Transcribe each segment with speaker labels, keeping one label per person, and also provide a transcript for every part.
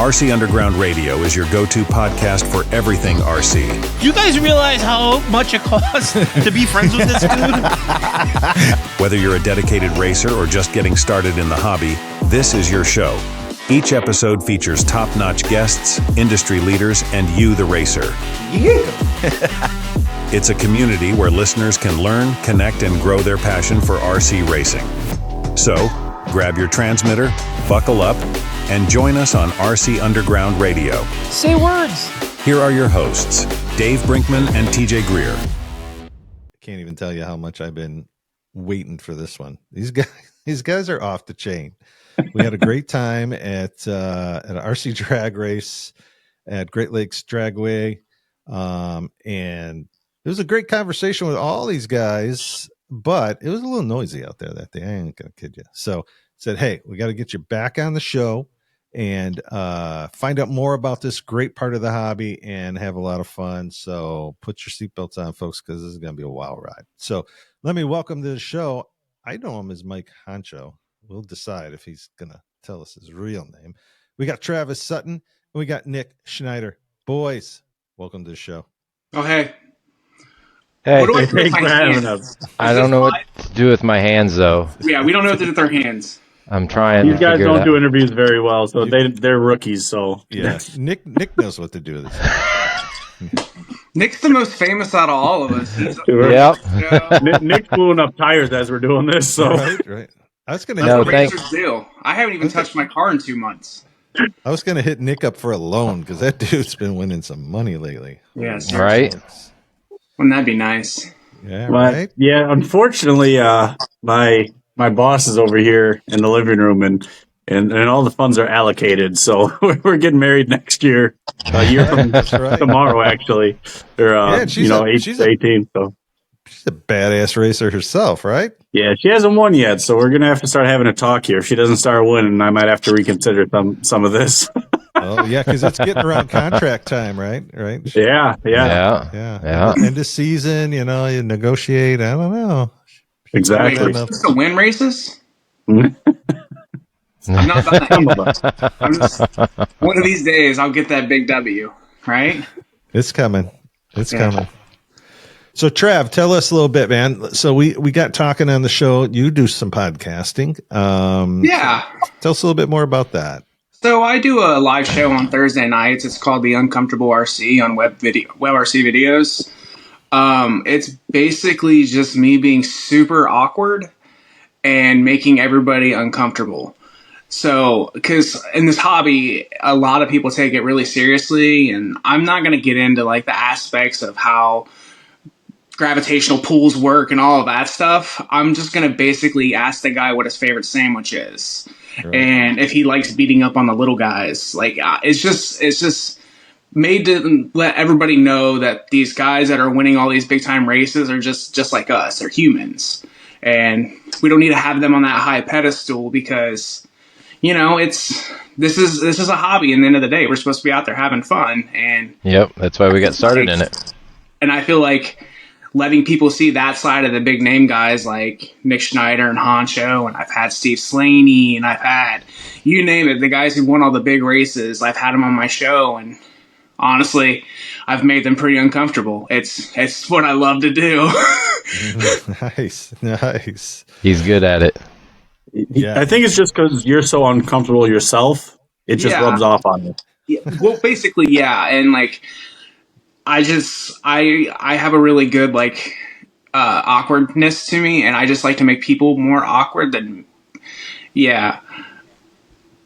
Speaker 1: RC Underground Radio is your go-to podcast for everything RC.
Speaker 2: Do you guys realize how much it costs to be friends with this dude?
Speaker 1: Whether you're a dedicated racer or just getting started in the hobby, this is your show. Each episode features top-notch guests, industry leaders, and you, the racer. It's a community where listeners can learn, connect, and grow their passion for RC racing. So, grab your transmitter, buckle up, and join us on RC Underground Radio.
Speaker 2: Say words.
Speaker 1: Here are your hosts, Dave Brinkman and TJ Greer.
Speaker 3: I can't even tell you how much I've been waiting for this one. These guys are off the chain. We had a great time at an RC drag race at Great Lakes Dragway, and it was a great conversation with all these guys. But it was a little noisy out there that day. I ain't gonna kid you. So said, hey, we got to get you back on the show and find out more about this great part of the hobby and have a lot of fun. So put your seatbelts on, folks, because this is going to be a wild ride. So let me welcome to the show. I know him as Mike Honcho. We'll decide if he's going to tell us his real name. We got Travis Sutton and we got Nick Schneider. Boys, welcome to the show.
Speaker 4: Oh, hey.
Speaker 5: Hey,
Speaker 4: what do
Speaker 5: thanks for having us. I don't know what to do with my hands, though.
Speaker 4: Yeah, we don't know what to do with our hands.
Speaker 5: I'm trying.
Speaker 6: These guys don't do interviews very well, so they're rookies. So
Speaker 3: yeah, Nick knows what to do with this.
Speaker 4: Nick's the most famous out of all of us.
Speaker 5: Yep.
Speaker 6: Nick's blowing up tires as we're doing this. So
Speaker 3: right. I was gonna.
Speaker 4: That's what racers do. I haven't even touched my car in 2 months.
Speaker 3: I was gonna hit Nick up for a loan because that dude's been winning some money lately.
Speaker 4: Yes,
Speaker 5: right.
Speaker 4: Wouldn't that be nice?
Speaker 3: Yeah, right.
Speaker 6: Yeah, unfortunately, my boss is over here in the living room, and all the funds are allocated. So we're getting married next year, a year from tomorrow, actually. Or she's 18. So
Speaker 3: she's a badass racer herself, right?
Speaker 6: Yeah, she hasn't won yet, so we're gonna have to start having a talk here. If she doesn't start winning, I might have to reconsider some of this.
Speaker 3: Oh yeah, because it's getting around contract time, right? Right.
Speaker 6: Yeah.
Speaker 3: End of season, you negotiate. I don't know.
Speaker 6: Exactly.
Speaker 4: Just to win races. I'm not that. I'm just one of these days I'll get that big W. Right.
Speaker 3: It's coming. It's coming. So Trav, tell us a little bit, man. So we got talking on the show. You do some podcasting. Tell us a little bit more about that.
Speaker 4: So I do a live show on Thursday nights. It's called The Uncomfortable RC on Web RC Videos. It's basically just me being super awkward and making everybody uncomfortable. So, because in this hobby, a lot of people take it really seriously, and I'm not going to get into like the aspects of how gravitational pulls work and all of that stuff. I'm just going to basically ask the guy what his favorite sandwich is. Right. And if he likes beating up on the little guys. Like, it's just made to let everybody know that these guys that are winning all these big time races are just like us. They're humans. And we don't need to have them on that high pedestal because, this is a hobby. And at the end of the day, we're supposed to be out there having fun. And
Speaker 5: yep, that's why we got started in it.
Speaker 4: And I feel like letting people see that side of the big name guys like Nick Schneider and Honcho, and I've had Steve Slaney, and I've had, you name it, the guys who won all the big races, I've had them on my show, and honestly, I've made them pretty uncomfortable. It's what I love to do.
Speaker 3: Nice.
Speaker 5: He's good at it.
Speaker 6: Yeah. I think it's just because you're so uncomfortable yourself, it just rubs off on you.
Speaker 4: Yeah, well, basically, yeah, and like, I have a really good awkwardness to me, and I just like to make people more awkward than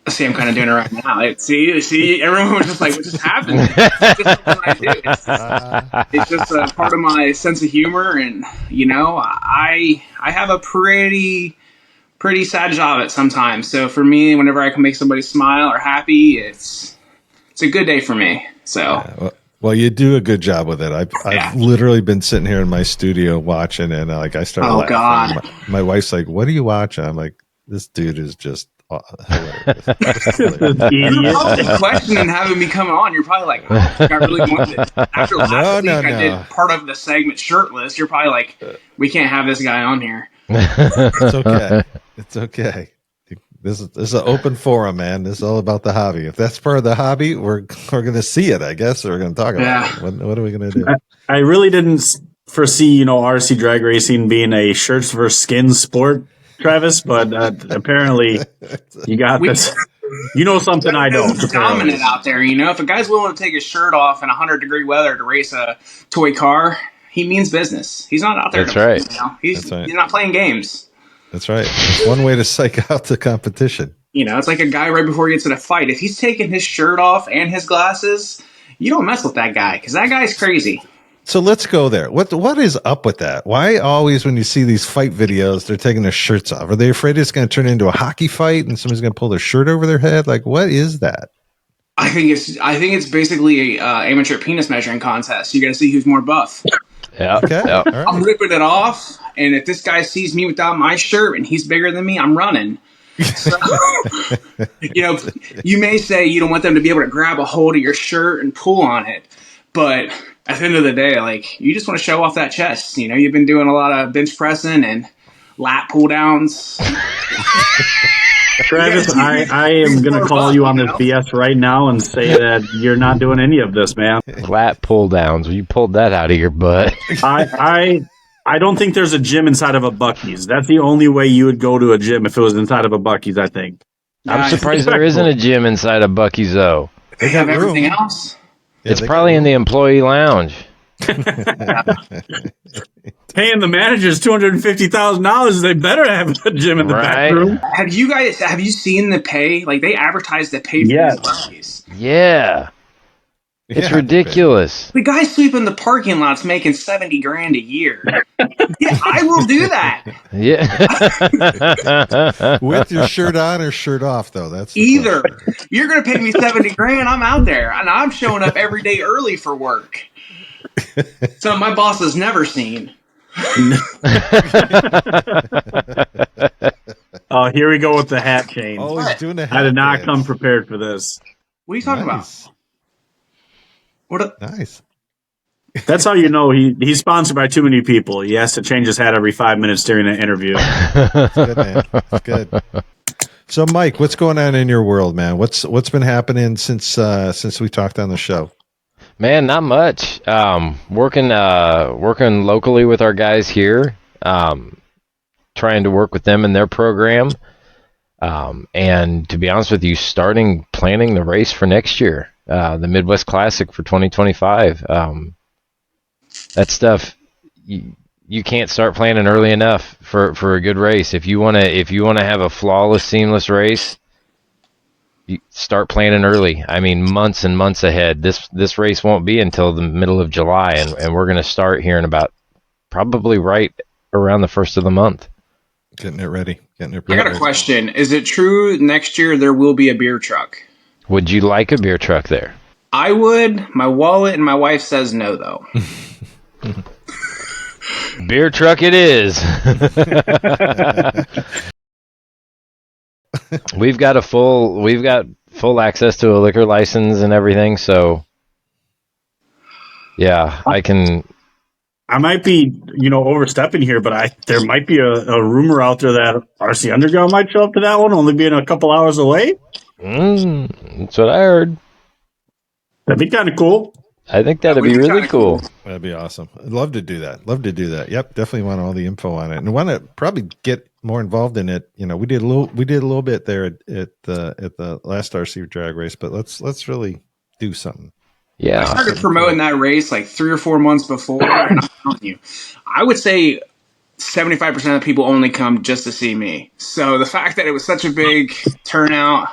Speaker 4: See, I'm kind of doing it right now. See, everyone was just like, "What just happened?" It's just what I do. It's just a part of my sense of humor, and I have a pretty sad job at sometimes. So for me, whenever I can make somebody smile or happy, it's a good day for me. So.
Speaker 3: Well, you do a good job with it. I've literally been sitting here in my studio watching, and I started laughing.
Speaker 4: God.
Speaker 3: My wife's like, "What are you watching?" I'm like, "This dude is just hilarious."
Speaker 4: You're probably questioning having me come on. You're probably like, "Oh, I think I really wanted it." After last week, I did part of the segment shirtless. You're probably like, "We can't have this guy on here."
Speaker 3: It's okay. It's okay. This is an open forum, man. This is all about the hobby. If that's part of the hobby, we're going to see it, I guess. We're going to talk about it. What are we going to do?
Speaker 6: I really didn't foresee, RC drag racing being a shirts versus skins sport, Travis, but apparently you got this. You know something I don't.
Speaker 4: It's dominant out there. If a guy's willing to take his shirt off in 100-degree weather to race a toy car, he means business. He's not out there.
Speaker 5: That's right.
Speaker 4: He's not playing games.
Speaker 3: That's right. It's one way to psych out the competition.
Speaker 4: It's like a guy right before he gets in a fight. If he's taking his shirt off and his glasses, you don't mess with that guy because that guy's crazy.
Speaker 3: So let's go there. What is up with that? Why always when you see these fight videos, they're taking their shirts off? Are they afraid it's going to turn into a hockey fight and somebody's going to pull their shirt over their head? Like, what is that?
Speaker 4: I think it's basically a amateur penis measuring contest. You got to see who's more buff.
Speaker 5: Yeah.
Speaker 3: Okay.
Speaker 5: Yeah.
Speaker 3: All right.
Speaker 4: I'm ripping it off, and if this guy sees me without my shirt and he's bigger than me, I'm running. So, you may say you don't want them to be able to grab a hold of your shirt and pull on it, but at the end of the day, like, you just want to show off that chest. You've been doing a lot of bench pressing and lat pull downs.
Speaker 6: Travis, I am going to call you on this BS right now and say that you're not doing any of this, man.
Speaker 5: Lat pull downs. You pulled that out of your butt.
Speaker 6: I don't think there's a gym inside of a Buc-ee's. That's the only way you would go to a gym if it was inside of a Buc-ee's, I think.
Speaker 5: I'm surprised there isn't a gym inside of Buc-ee's, though.
Speaker 4: They have everything else.
Speaker 3: Yeah,
Speaker 5: it's probably in the employee lounge.
Speaker 6: Paying the managers $250,000, they better have a gym in the back room.
Speaker 4: Have you seen the pay? Like, they advertise the pay for these Buc-ee's.
Speaker 5: Yeah. It's ridiculous.
Speaker 4: The guy sweeping the parking lot's making $70,000 a year. Yeah, I will do that.
Speaker 5: Yeah.
Speaker 3: With your shirt on or shirt off, though. That's
Speaker 4: either. You're going to pay me $70,000. I'm out there, and I'm showing up every day early for work. So my boss has never seen.
Speaker 6: Oh, here we go with the hat change.
Speaker 3: Oh, he's doing a hat
Speaker 6: I did not
Speaker 3: dance.
Speaker 6: come prepared for this.
Speaker 4: What are you talking about?
Speaker 3: Nice.
Speaker 6: That's how you know he's sponsored by too many people. He has to change his hat every 5 minutes during an interview.
Speaker 3: That's good, man. That's good. So, Mike, what's going on in your world, man? What's been happening since we talked on the show?
Speaker 5: Man, not much. Working locally with our guys here. Trying to work with them in their program. And to be honest with you, planning the race for next year. The Midwest Classic for 2025. That stuff you can't start planning early enough for a good race. If you want to have a flawless, seamless race, you start planning early. I mean, months and months ahead. This race won't be until the middle of July, and we're going to start here in about probably right around the first of the month.
Speaker 3: Getting it ready.
Speaker 4: I got a question. Is it true next year there will be a beer truck?
Speaker 5: Would you like a beer truck there?
Speaker 4: I would. My wallet and my wife says no, though.
Speaker 5: Beer truck it is. We've got full access to a liquor license and everything, so yeah,
Speaker 6: I might be, overstepping here, but there might be a rumor out there that RC Underground might show up to that one, only being a couple hours away.
Speaker 5: That's what I heard.
Speaker 6: That'd be kind of cool.
Speaker 5: I think that'd be really cool.
Speaker 3: That'd be awesome. I'd love to do that. Yep, definitely want all the info on it, and want to probably get more involved in it. We did a little bit there at the last RC drag race, but let's really do something.
Speaker 5: Yeah,
Speaker 4: I started promoting that race like 3 or 4 months before, and I'm telling you, I would say 75% of people only come just to see me. So the fact that it was such a big turnout.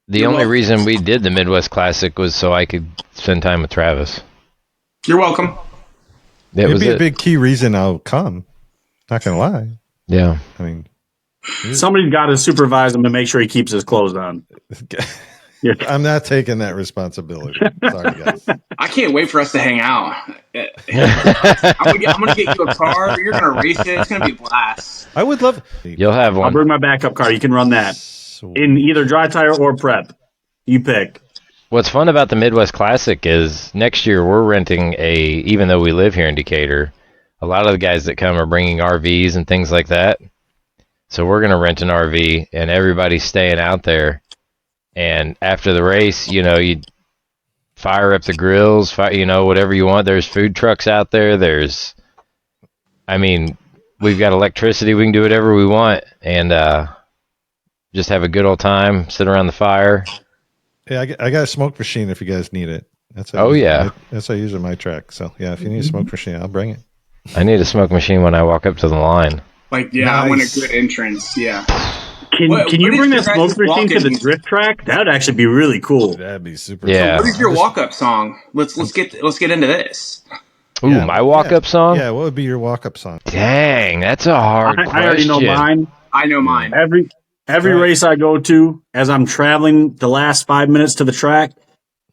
Speaker 5: The only reason we did the Midwest Classic was so I could spend time with Travis.
Speaker 4: You're welcome.
Speaker 3: It'd be a big key reason I'll come. Not gonna lie.
Speaker 5: Yeah.
Speaker 3: I mean,
Speaker 6: somebody's got to supervise him and make sure he keeps his clothes on.
Speaker 3: I'm not taking that responsibility. Sorry, guys.
Speaker 4: I can't wait for us to hang out. I'm gonna get you a car. You're gonna race it. It's gonna be a blast.
Speaker 3: I would love.
Speaker 5: You'll have one.
Speaker 6: I'll bring my backup car. You can run that in either dry tire or prep. You pick.
Speaker 5: What's fun about the Midwest Classic is next year we're renting even though we live here in Decatur, a lot of the guys that come are bringing RVs and things like that. So we're gonna rent an RV, and everybody's staying out there. And after the race, you fire up the grills, whatever you want. There's food trucks out there. We've got electricity. We can do whatever we want, and just have a good old time, sit around the fire.
Speaker 3: Yeah, I got a smoke machine if you guys need it. That's how I use it in my track. So yeah, if you need a smoke machine, I'll bring it.
Speaker 5: I need a smoke machine when I walk up to the line.
Speaker 4: Like, yeah, nice. I want a good entrance. Yeah.
Speaker 6: Can you bring that smoke machine to the drift track? That would actually be really cool.
Speaker 3: That'd be super.
Speaker 5: Yeah.
Speaker 4: So what is your walk-up song? Let's get into this.
Speaker 5: Ooh, my walk-up song?
Speaker 3: Yeah, what would be your walk-up song?
Speaker 5: Dang, that's a hard question.
Speaker 6: I already know mine.
Speaker 4: I know mine.
Speaker 6: Every race I go to, as I'm traveling the last 5 minutes to the track,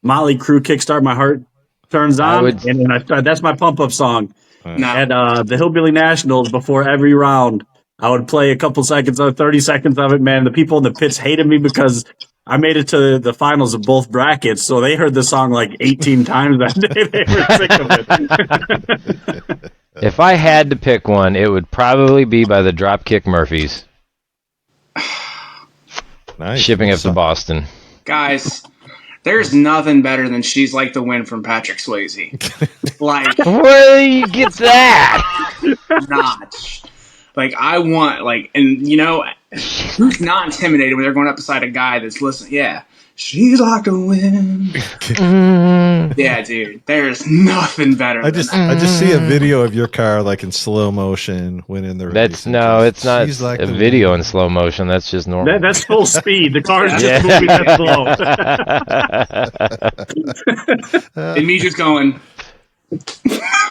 Speaker 6: Motley Crue Kickstart My Heart turns on, and I start. That's my pump-up song. At the Hillbilly Nationals, before every round, I would play a couple seconds of 30 seconds of it, man. The people in the pits hated me because I made it to the finals of both brackets, so they heard the song like 18 times that day. They were sick of it.
Speaker 5: If I had to pick one, it would probably be by the Dropkick Murphys.
Speaker 3: Nice.
Speaker 5: Shipping up to Boston.
Speaker 4: Guys, there's nothing better than She's Like the Wind from Patrick Swayze. Like,
Speaker 5: where do you get that?
Speaker 4: Notch. Like, I want, like, and who's not intimidated when they're going up beside a guy that's listening? Yeah. She's like the wind. Yeah, dude. There's nothing better.
Speaker 3: I just see a video of your car like in slow motion when in the race.
Speaker 5: It's not like a video in slow motion. That's just normal.
Speaker 6: That's full speed. The car's just moving that slow.
Speaker 4: And me just going.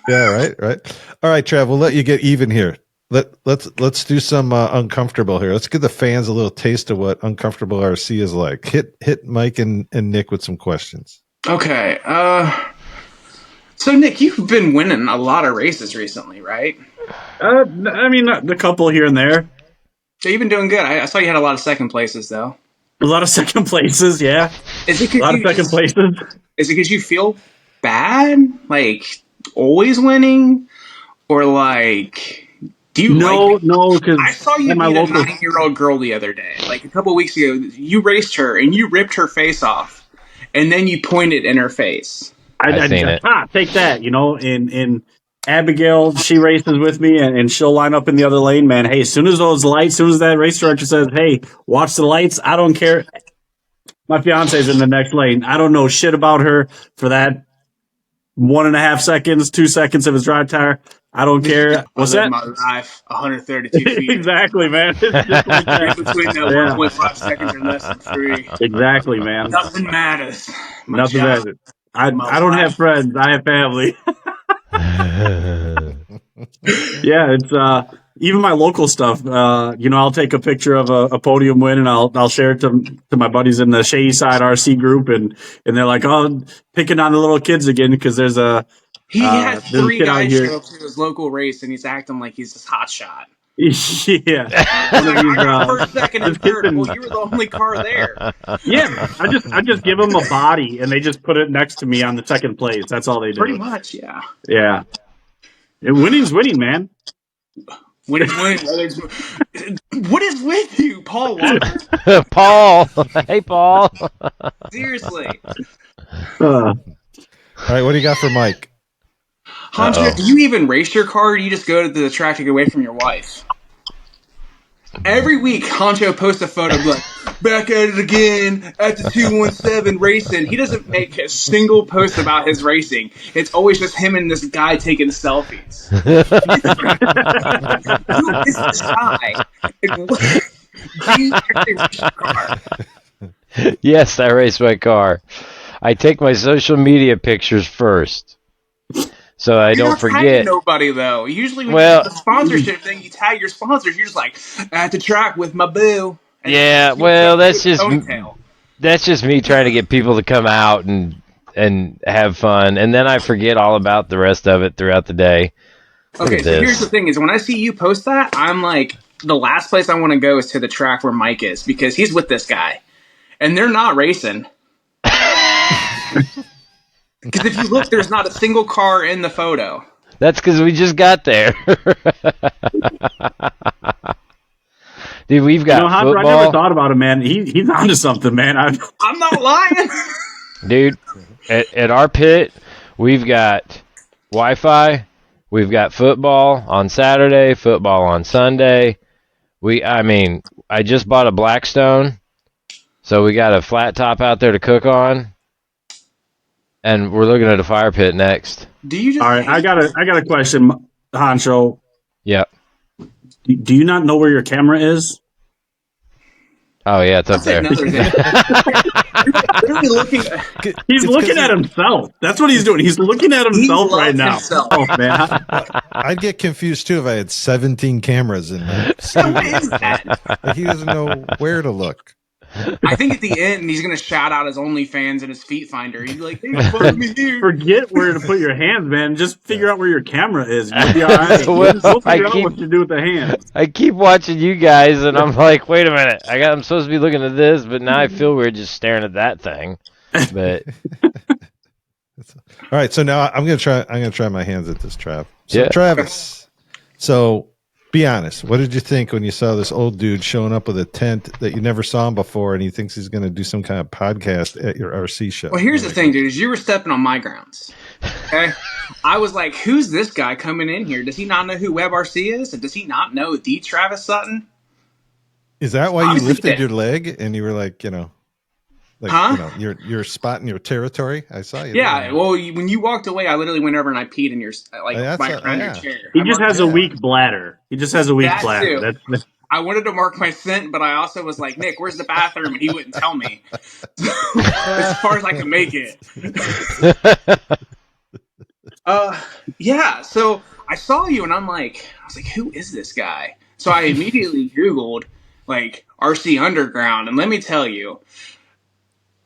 Speaker 3: Yeah, right. All right, Trav. We'll let you get even here. Let's do some uncomfortable here. Let's give the fans a little taste of what uncomfortable RC is like. Hit Mike and Nick with some questions.
Speaker 4: Okay. So Nick, you've been winning a lot of races recently, right?
Speaker 6: A couple here and there.
Speaker 4: So you've been doing good. I saw you had a lot of second places, though.
Speaker 6: A lot of second places, yeah.
Speaker 4: Is it
Speaker 6: a lot of second places?
Speaker 4: Is it because you feel bad, like always winning, or like? No,
Speaker 6: because
Speaker 4: I saw you beat a 9-year-old girl the other day. Like a couple weeks ago, you raced her and you ripped her face off, and then you pointed in her face.
Speaker 6: I seen it. Take that, and Abigail, she races with me, and she'll line up in the other lane, man. Hey, as soon as that race director says, hey, watch the lights, I don't care. My fiance's in the next lane. I don't know shit about her for that 1.5 seconds, 2 seconds of his drive tire. I don't care. What's that?
Speaker 4: My life, 132 feet.
Speaker 6: Exactly, man.
Speaker 4: Between that 1.5 seconds or less than 3.
Speaker 6: Exactly, man.
Speaker 4: Nothing matters.
Speaker 6: Nothing matters. I don't have friends. I have family. Yeah, it's even my local stuff. I'll take a picture of a podium win and I'll share it to my buddies in the Shady Side RC group, and they're like, oh, picking on the little kids again because there's a.
Speaker 4: He had 3 guys show up to his local race, and he's acting like he's this hot shot.
Speaker 6: Yeah.
Speaker 4: I got first, second, and third. Well, you were the only car there.
Speaker 6: Yeah, I just give them a body, and they just put it next to me on the second place. That's all they do.
Speaker 4: Pretty much, yeah.
Speaker 6: Yeah. Winning's winning, man.
Speaker 4: Winning's winning. What is with you, Paul Walker?
Speaker 5: Paul. Hey, Paul.
Speaker 4: Seriously.
Speaker 3: All right, what do you got for Mike?
Speaker 4: Honcho, do you even race your car, or do you just go to the track to get away from your wife? Every week, Honcho posts a photo like, back at it again at the 217 racing. He doesn't make a single post about his racing. It's always just him and this guy taking selfies. Who is this guy? Do you actually race your car?
Speaker 5: Yes, I race my car. I take my social media pictures first. So I don't forget.
Speaker 4: Nobody though. Usually when you do the sponsorship thing, you tag your sponsors. You're just like at the track with my boo.
Speaker 5: Yeah, well, that's just me trying to get people to come out and have fun, and then I forget all about the rest of it throughout the day.
Speaker 4: Okay, so here's the thing: is when I see you post that, I'm like, the last place I want to go is to the track where Mike is because he's with this guy, and they're not racing. Because if you look, there's not a single car in the photo.
Speaker 5: That's because we just got there. Dude, we've got
Speaker 6: Honcho, I
Speaker 5: football.
Speaker 6: never thought about him, man. He's onto something, man.
Speaker 4: I'm not lying.
Speaker 5: Dude, at our pit, we've got Wi-Fi. We've got football on Saturday, football on Sunday. I just bought a Blackstone, so we got a flat top out there to cook on, and we're looking at a fire pit next.
Speaker 4: Do you just?
Speaker 6: All right, I got a question, Honcho.
Speaker 5: Yep.
Speaker 6: Do you not know where your camera is?
Speaker 5: Oh yeah, it's up there.
Speaker 4: Another thing. You're literally looking.
Speaker 6: He's looking at himself. That's what he's doing. He's looking at himself right now.
Speaker 4: Himself.
Speaker 6: Oh man,
Speaker 3: I'd get confused too if I had 17 cameras in there.
Speaker 4: What is that?
Speaker 3: Like, he doesn't know where to look.
Speaker 4: I think at the end he's gonna shout out his OnlyFans and his feet finder. He's like, "Hey, follow me here."
Speaker 6: forget where to put your hands, man. Just figure out where your camera is. You'll be all right.
Speaker 5: Well,
Speaker 6: We'll figure out what to do with the hands.
Speaker 5: I keep watching you guys, and I'm like, wait a minute. I'm supposed to be looking at this, but now I feel weird just staring at that thing. But
Speaker 3: All right, so now I'm gonna try my hands at this, Trav. So
Speaker 5: Yeah.
Speaker 3: Travis, so be honest. What did you think when you saw this old dude showing up with a tent that you never saw him before, and he thinks he's going to do some kind of podcast at your RC show?
Speaker 4: Well, here's the thing, dude. Is you were stepping on my grounds. Okay, I was like, "Who's this guy coming in here? Does he not know who WebRC is? And does he not know the Travis Sutton?"
Speaker 3: Is that why you
Speaker 4: Obviously
Speaker 3: lifted
Speaker 4: did.
Speaker 3: your leg and you were like,
Speaker 4: Huh?
Speaker 3: you're spotting your territory? I saw you.
Speaker 4: Yeah. Well, when you walked away, I literally went over and I peed in your
Speaker 3: That's
Speaker 4: around
Speaker 3: yeah.
Speaker 4: your chair.
Speaker 6: He
Speaker 4: I
Speaker 6: just
Speaker 4: marked
Speaker 6: has a
Speaker 4: it.
Speaker 6: weak bladder. He just has a weak
Speaker 4: That
Speaker 6: bladder.
Speaker 4: too.
Speaker 6: That's
Speaker 4: I wanted to mark my scent, but I also was like, "Nick, where's the bathroom?" And he wouldn't tell me. As far as I could make it. Yeah. So I saw you, and I was like, "Who is this guy?" So I immediately Googled like RC Underground, and let me tell you,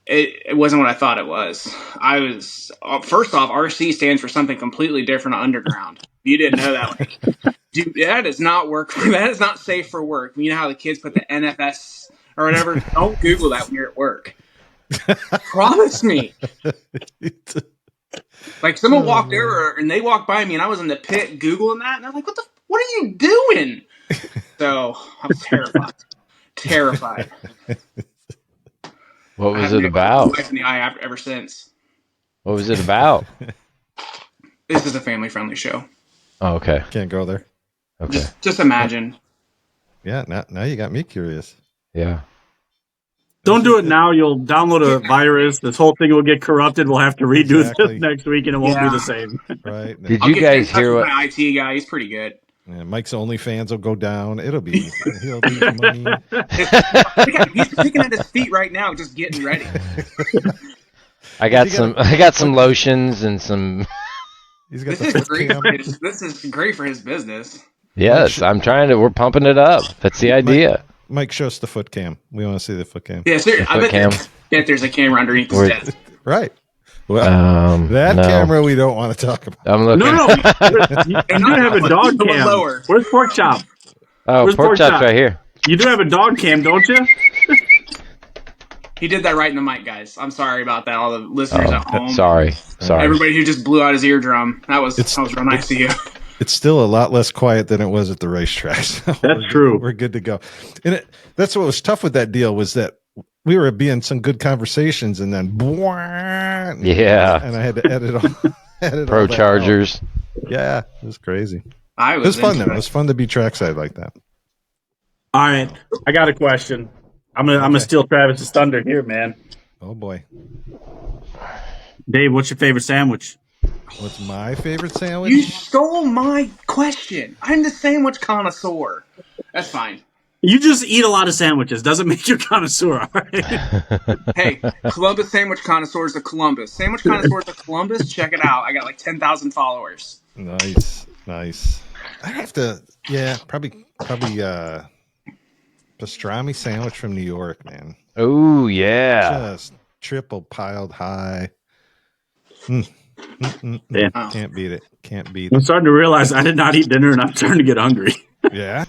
Speaker 4: it wasn't what I thought it was. I was first off, RC stands for something completely different than underground. You didn't know that, like, dude, that does not work. That is not safe for work. You know how the kids put the NFS or whatever? Don't Google that when you're at work. Promise me. Like, someone walked over and they walked by me, and I was in the pit Googling that, and I'm like, what are you doing? So I was terrified.
Speaker 5: what
Speaker 4: I
Speaker 5: was
Speaker 4: haven't
Speaker 5: it
Speaker 4: looked my
Speaker 5: about?
Speaker 4: wife in the eye ever since.
Speaker 5: What was it about?
Speaker 4: This is a family-friendly show.
Speaker 5: Oh, okay.
Speaker 3: Can't go there.
Speaker 5: Okay.
Speaker 4: Just imagine.
Speaker 3: Yeah, now you got me curious.
Speaker 5: Yeah.
Speaker 6: Don't do it now. You'll download a virus. This whole thing will get corrupted. We'll have to redo
Speaker 3: Exactly.
Speaker 6: this next week, and it won't be
Speaker 4: Yeah.
Speaker 6: the same.
Speaker 3: Right?
Speaker 5: Did
Speaker 4: I'll
Speaker 5: you
Speaker 4: get
Speaker 5: guys
Speaker 4: in touch
Speaker 5: hear
Speaker 4: with
Speaker 5: what?
Speaker 4: my IT guy? He's pretty good.
Speaker 3: Yeah, Mike's OnlyFans will go down. He'll need money.
Speaker 4: He's picking at his feet right now, just getting ready.
Speaker 5: I got some lotions and some.
Speaker 3: He's got
Speaker 4: This
Speaker 3: the
Speaker 4: is
Speaker 3: foot
Speaker 4: great.
Speaker 3: cam.
Speaker 4: This is great for his business.
Speaker 5: Yes, we're pumping it up. That's the idea.
Speaker 3: Mike, show us the foot cam. We want to see the foot cam.
Speaker 4: Yeah, seriously. I
Speaker 5: foot
Speaker 4: bet there's a camera underneath his
Speaker 5: Where-
Speaker 4: desk.
Speaker 3: Right. Well, that
Speaker 5: no.
Speaker 3: camera we don't want to talk about.
Speaker 5: I'm looking.
Speaker 6: No. You do have a dog
Speaker 4: Go
Speaker 6: cam.
Speaker 4: lower.
Speaker 6: Where's Pork Chop?
Speaker 5: Oh,
Speaker 6: Where's
Speaker 5: pork
Speaker 6: pork
Speaker 5: chop's
Speaker 6: chop?
Speaker 5: right here.
Speaker 6: You do have a dog cam, don't you?
Speaker 4: He did that right in the mic, guys. I'm sorry about that. All the listeners at home.
Speaker 5: Sorry.
Speaker 4: Everybody who just blew out his eardrum. That was real nice of you.
Speaker 3: It's still a lot less quiet than it was at the racetrack. So
Speaker 6: That's true.
Speaker 3: We're good to go. And that's what was tough with that deal was that we were being some good conversations, and then
Speaker 5: Yeah.
Speaker 3: and I had to edit all
Speaker 5: Pro
Speaker 3: that
Speaker 5: Chargers.
Speaker 3: out. Yeah, it was crazy.
Speaker 4: I
Speaker 3: It was fun
Speaker 4: into
Speaker 3: though. It was fun to be trackside like that.
Speaker 6: All right, I got a question. I'm gonna steal Travis's thunder here, man.
Speaker 3: Oh boy,
Speaker 6: Dave, what's your favorite sandwich?
Speaker 3: what's my favorite sandwich?
Speaker 4: You stole my question. I'm the sandwich connoisseur. That's fine.
Speaker 6: You just eat a lot of sandwiches. Doesn't make you a connoisseur, all right?
Speaker 4: Hey, Columbus Sandwich Connoisseurs of Columbus. Sandwich Connoisseurs of Columbus, check it out. I got like 10,000 followers.
Speaker 3: Nice. I have to, probably pastrami sandwich from New York, man.
Speaker 5: Oh yeah.
Speaker 3: Just triple piled high.
Speaker 6: Yeah.
Speaker 3: Can't beat it. Can't beat
Speaker 6: I'm
Speaker 3: it.
Speaker 6: starting to realize I did not eat dinner, and I'm starting to get hungry.
Speaker 3: Yeah.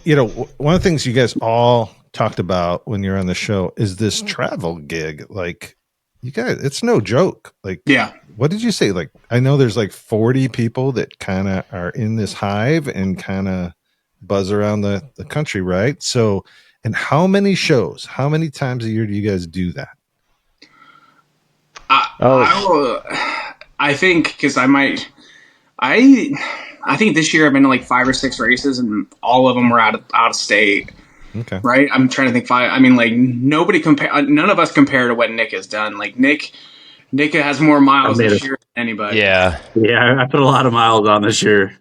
Speaker 3: One of the things you guys all talked about when you're on the show is this travel gig. Like, you guys, it's no joke. Like,
Speaker 4: Yeah.
Speaker 3: what did you say? Like, I know there's like 40 people that kind of are in this hive and kind of buzz around the country, right? So, And how many shows? How many times a year do you guys do that?
Speaker 4: I think because I think this year I've been to like 5 or 6 races, and all of them were out of state.
Speaker 3: Okay.
Speaker 4: Right? I'm trying to think 5. I mean, like none of us compare to what Nick has done. Like Nick has more miles this year than anybody.
Speaker 6: Yeah, I put a lot of miles on this year.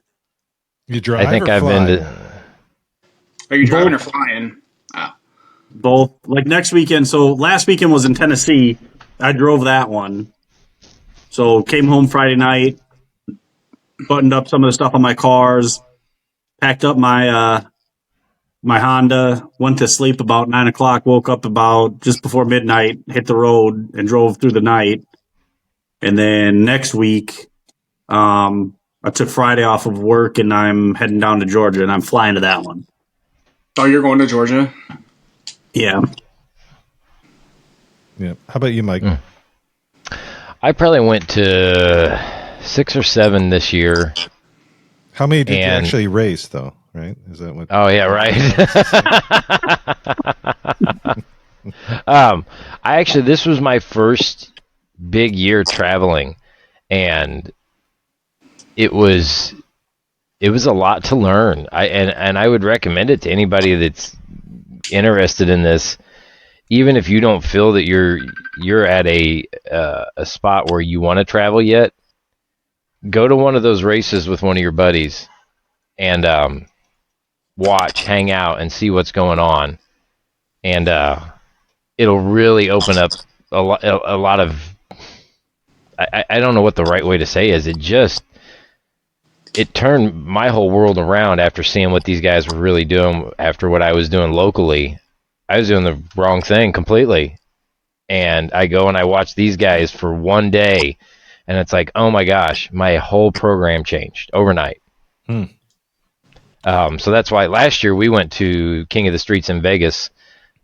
Speaker 3: You drive?
Speaker 5: I think
Speaker 3: I've
Speaker 5: been to.
Speaker 4: Are you driving or flying? Oh.
Speaker 6: Both. Like next weekend. So last weekend was in Tennessee. I drove that one. So came home Friday night, buttoned up some of the stuff on my cars, packed up my my Honda, went to sleep about 9 o'clock, woke up about just before midnight, hit the road and drove through the night. And then next week, I took Friday off of work and I'm heading down to Georgia and I'm flying to that one.
Speaker 4: Oh, you're going to Georgia?
Speaker 6: Yeah.
Speaker 3: Yeah. How about you, Mike?
Speaker 5: I probably went to 6 or 7 this year.
Speaker 3: How many did you actually race, though? Right? Is that what?
Speaker 5: Oh yeah, right. This was my first big year traveling, and it was a lot to learn. I would recommend it to anybody that's interested in this, even if you don't feel that you're at a spot where you want to travel yet. Go to one of those races with one of your buddies, and watch, hang out, and see what's going on, and it'll really open up a lot of. I don't know what the right way to say is. It turned my whole world around after seeing what these guys were really doing after what I was doing locally. I was doing the wrong thing completely, and I go and I watch these guys for one day, and it's like, oh my gosh, my whole program changed overnight. So that's why last year we went to King of the Streets in Vegas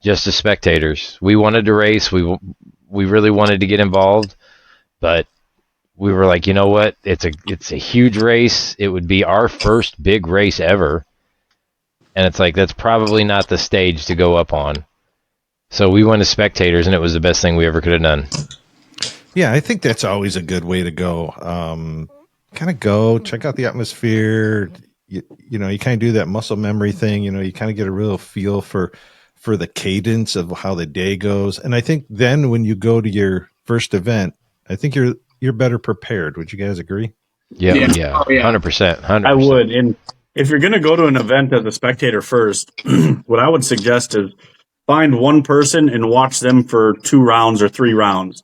Speaker 5: just as spectators. We wanted to race. We really wanted to get involved, but we were like, you know what? It's a huge race. It would be our first big race ever. And it's like, that's probably not the stage to go up on. So we went as spectators, and it was the best thing we ever could have done.
Speaker 3: Yeah, I think that's always a good way to go. Kind of go, check out the atmosphere. You know, you kind of do that muscle memory thing. You know, you kind of get a real feel for the cadence of how the day goes. And I think then when you go to your first event, I think you're better prepared. Would you guys agree?
Speaker 5: Yeah. 100%.
Speaker 6: I would. And if you're going to go to an event as a spectator first, what I would suggest is find one person and watch them for 2 rounds or 3 rounds.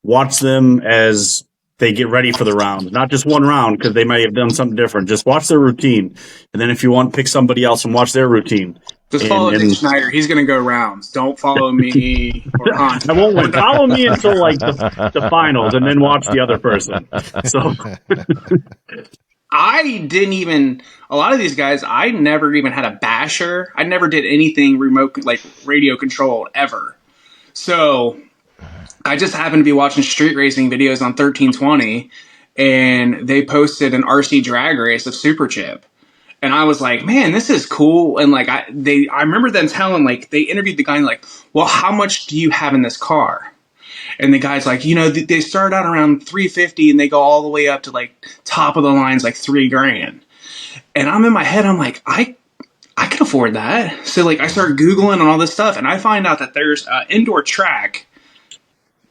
Speaker 6: Watch them as they get ready for the round, not just one round because they may have done something different. Just watch their routine. And then if you want, pick somebody else and watch their routine.
Speaker 4: Just follow Nick Schneider. He's going to go rounds. Don't follow me or Honcho.
Speaker 6: I won't follow me until like the finals and then watch the other person. So
Speaker 4: I didn't even, a lot of these guys, I never even had a basher. I never did anything remote, like radio controlled ever. So I just happened to be watching street racing videos on 1320, and they posted an RC drag race of Super Chip. And I was like, man, this is cool. And like, I remember them telling, like, they interviewed the guy and like, well, how much do you have in this car? And the guy's like, you know, they start out around $350 and they go all the way up to like top of the lines, like $3,000. And I'm in my head, I'm like, I can afford that. So like, I start Googling and all this stuff, and I find out that there's an indoor track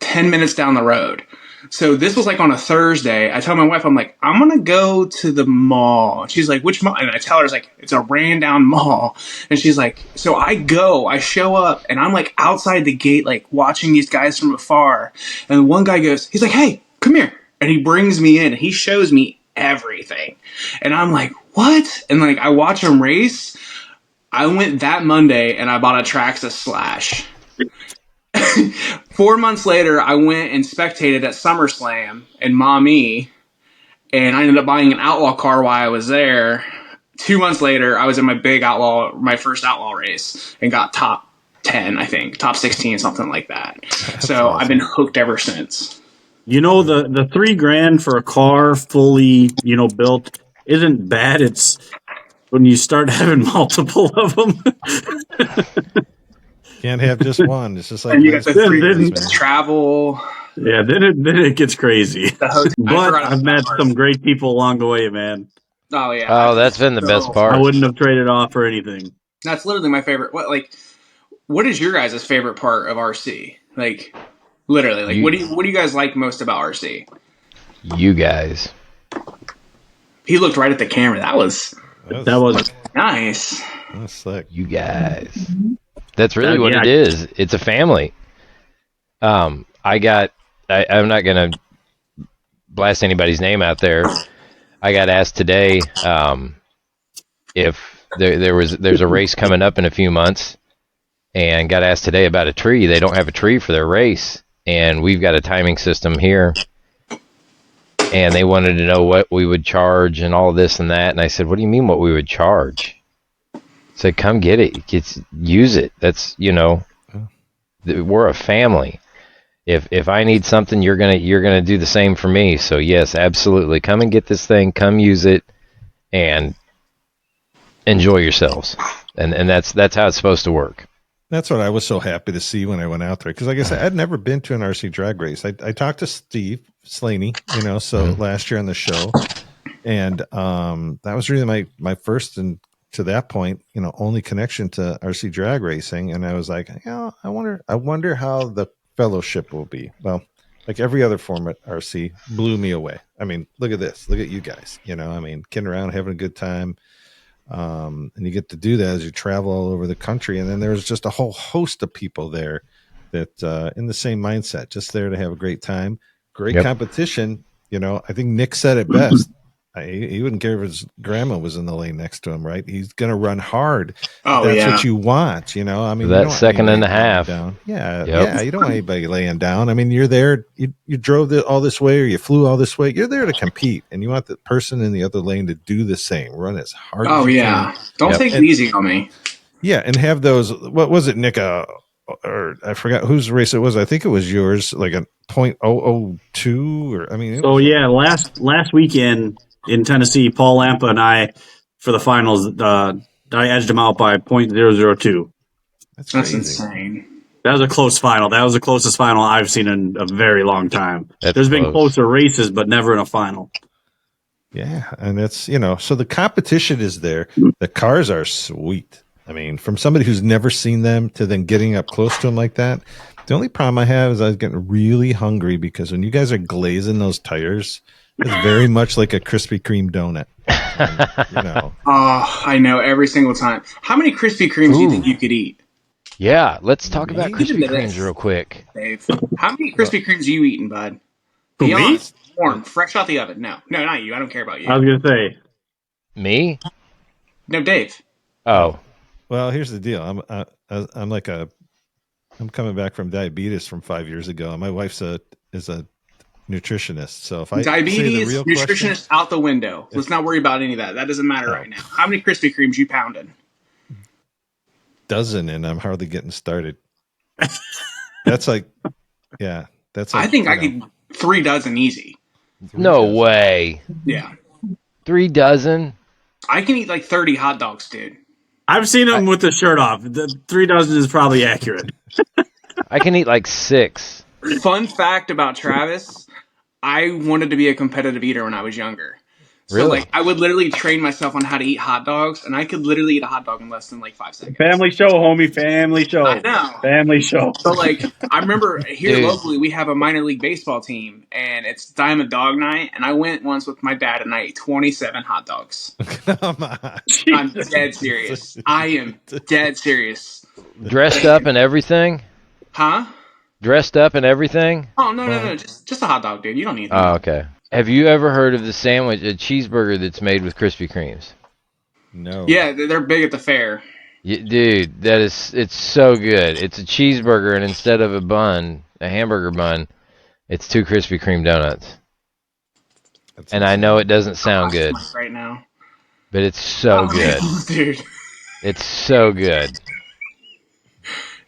Speaker 4: 10 minutes down the road. So this was like on a Thursday. I tell my wife, I'm like, I'm going to go to the mall. And she's like, which mall? And I tell her, it's like, it's a ran down mall. And she's like, so I show up, and I'm like outside the gate, like watching these guys from afar. And one guy goes, he's like, hey, come here. And he brings me in and he shows me everything. And I'm like, what? And like, I watch him race. I went that Monday and I bought a Traxxas Slash. 4 months later, I went and spectated at SummerSlam in Maumee, and I ended up buying an Outlaw car while I was there. 2 months later, I was in my first Outlaw race, and got top 10, I think, top 16, something like that. So awesome. I've been hooked ever since.
Speaker 6: You know, the $3,000 for a car fully, built isn't bad. It's when you start having multiple of them.
Speaker 3: Can't have just one. It's just like
Speaker 4: And you got the
Speaker 6: then-
Speaker 4: travel.
Speaker 6: Yeah, then it gets crazy.
Speaker 4: I
Speaker 6: But
Speaker 4: forgot
Speaker 6: I've met some great people along the way, man.
Speaker 4: Oh yeah.
Speaker 5: Oh, that's been the best part.
Speaker 6: I wouldn't have traded off for anything.
Speaker 4: That's literally my favorite. What is your guys' favorite part of RC? Like, literally, like, what do you guys like most about RC?
Speaker 5: You guys.
Speaker 4: He looked right at the camera. That was nice.
Speaker 3: That's slick.
Speaker 5: You guys. That's really what it is. It's a family. I'm not going to blast anybody's name out there. I got asked today if there's a race coming up in a few months, and got asked today about a tree. They don't have a tree for their race, and we've got a timing system here. And they wanted to know what we would charge and all this and that. And I said, what do you mean what we would charge? I said, come get it. Use it. That's, we're a family. If I need something, you're gonna do the same for me. So yes, absolutely. Come and get this thing, come use it, and enjoy yourselves. And that's how it's supposed to work.
Speaker 3: That's what I was so happy to see when I went out there. Because like I said, I'd never been to an RC drag race. I talked to Steve Slaney, last year on the show. And that was really my first, and to that point, only connection to RC drag racing. And I was like, I wonder how the fellowship will be. Well, like every other format, RC blew me away. I mean, look at this. Look at you guys. Kidding around, having a good time. And you get to do that as you travel all over the country. And then there's just a whole host of people there that in the same mindset, just there to have a great time. Great competition. I think Nick said it best. He wouldn't care if his grandma was in the lane next to him, right? He's going to run hard.
Speaker 4: Oh,
Speaker 3: that's what you want, I mean,
Speaker 5: that second and a half.
Speaker 3: Down. Yeah, you don't want anybody laying down. I mean, you're there. You drove all this way, or you flew all this way. You're there to compete, and you want the person in the other lane to do the same. Run as hard.
Speaker 4: Oh
Speaker 3: as you
Speaker 4: yeah,
Speaker 3: can.
Speaker 4: don't take it easy on me.
Speaker 3: Yeah, and have those. What was it, Nick? Or I forgot whose race it was. I think it was yours, like a .002, or I mean.
Speaker 6: Last weekend in Tennessee, Paul Lampa and I, for the finals, I edged him out by .002.
Speaker 3: That's
Speaker 4: insane.
Speaker 6: That was a close final. That was the closest final I've seen in a very long time. There's been closer races, but never in a final.
Speaker 3: Yeah, and it's so the competition is there. The cars are sweet. I mean, from somebody who's never seen them to then getting up close to them like that. The only problem I have is I was getting really hungry because when you guys are glazing those tires, it's very much like a Krispy Kreme donut.
Speaker 4: Oh, I know, every single time. How many Krispy Kremes do you think you could eat?
Speaker 5: Yeah, let's talk about Krispy Kremes real quick.
Speaker 4: Dave, how many Krispy Kremes are you eating, bud? Be honest. Warm, fresh out the oven. No, not you. I don't care about you.
Speaker 6: I was going to say.
Speaker 5: Me?
Speaker 4: No, Dave.
Speaker 5: Oh.
Speaker 3: Well, here's the deal. I'm coming back from diabetes from 5 years ago, and my wife is a nutritionist. So if I
Speaker 4: diabetes,
Speaker 3: say the real
Speaker 4: nutritionist
Speaker 3: question,
Speaker 4: out the window. Let's not worry about any of that. That doesn't matter right now. How many Krispy Kremes you pounded?
Speaker 3: Dozen, and I'm hardly getting started. That's like.
Speaker 4: I think I could 3 dozen easy.
Speaker 5: No way.
Speaker 4: Yeah.
Speaker 5: 3 dozen?
Speaker 4: I can eat like 30 hot dogs, dude.
Speaker 6: I've seen him with the shirt off. The 3 dozen is probably accurate.
Speaker 5: I can eat like 6.
Speaker 4: Fun fact about Travis, I wanted to be a competitive eater when I was younger. So,
Speaker 5: really?
Speaker 4: I would literally train myself on how to eat hot dogs, and I could literally eat a hot dog in less than 5 seconds.
Speaker 6: Family show, homie. Family show.
Speaker 4: I know.
Speaker 6: Family show.
Speaker 4: So, I remember here locally, we have a minor league baseball team, and it's Diamond Dog Night, and I went once with my dad, and I ate 27 hot dogs.
Speaker 3: Come on.
Speaker 4: I'm dead serious. I am dead serious.
Speaker 5: Dressed up and everything?
Speaker 4: Huh?
Speaker 5: Dressed up and everything?
Speaker 4: Oh, no. Just a hot dog, dude. You don't need that.
Speaker 5: Oh, okay. Have you ever heard of the sandwich, a cheeseburger that's made with Krispy Kremes?
Speaker 3: No.
Speaker 4: Yeah, they're big at the fair.
Speaker 5: Dude, it's so good. It's a cheeseburger, and instead of a hamburger bun, it's 2 Krispy Kreme donuts. And I know it doesn't sound good
Speaker 4: right now,
Speaker 5: but it's so good,
Speaker 4: dude.
Speaker 5: It's so good.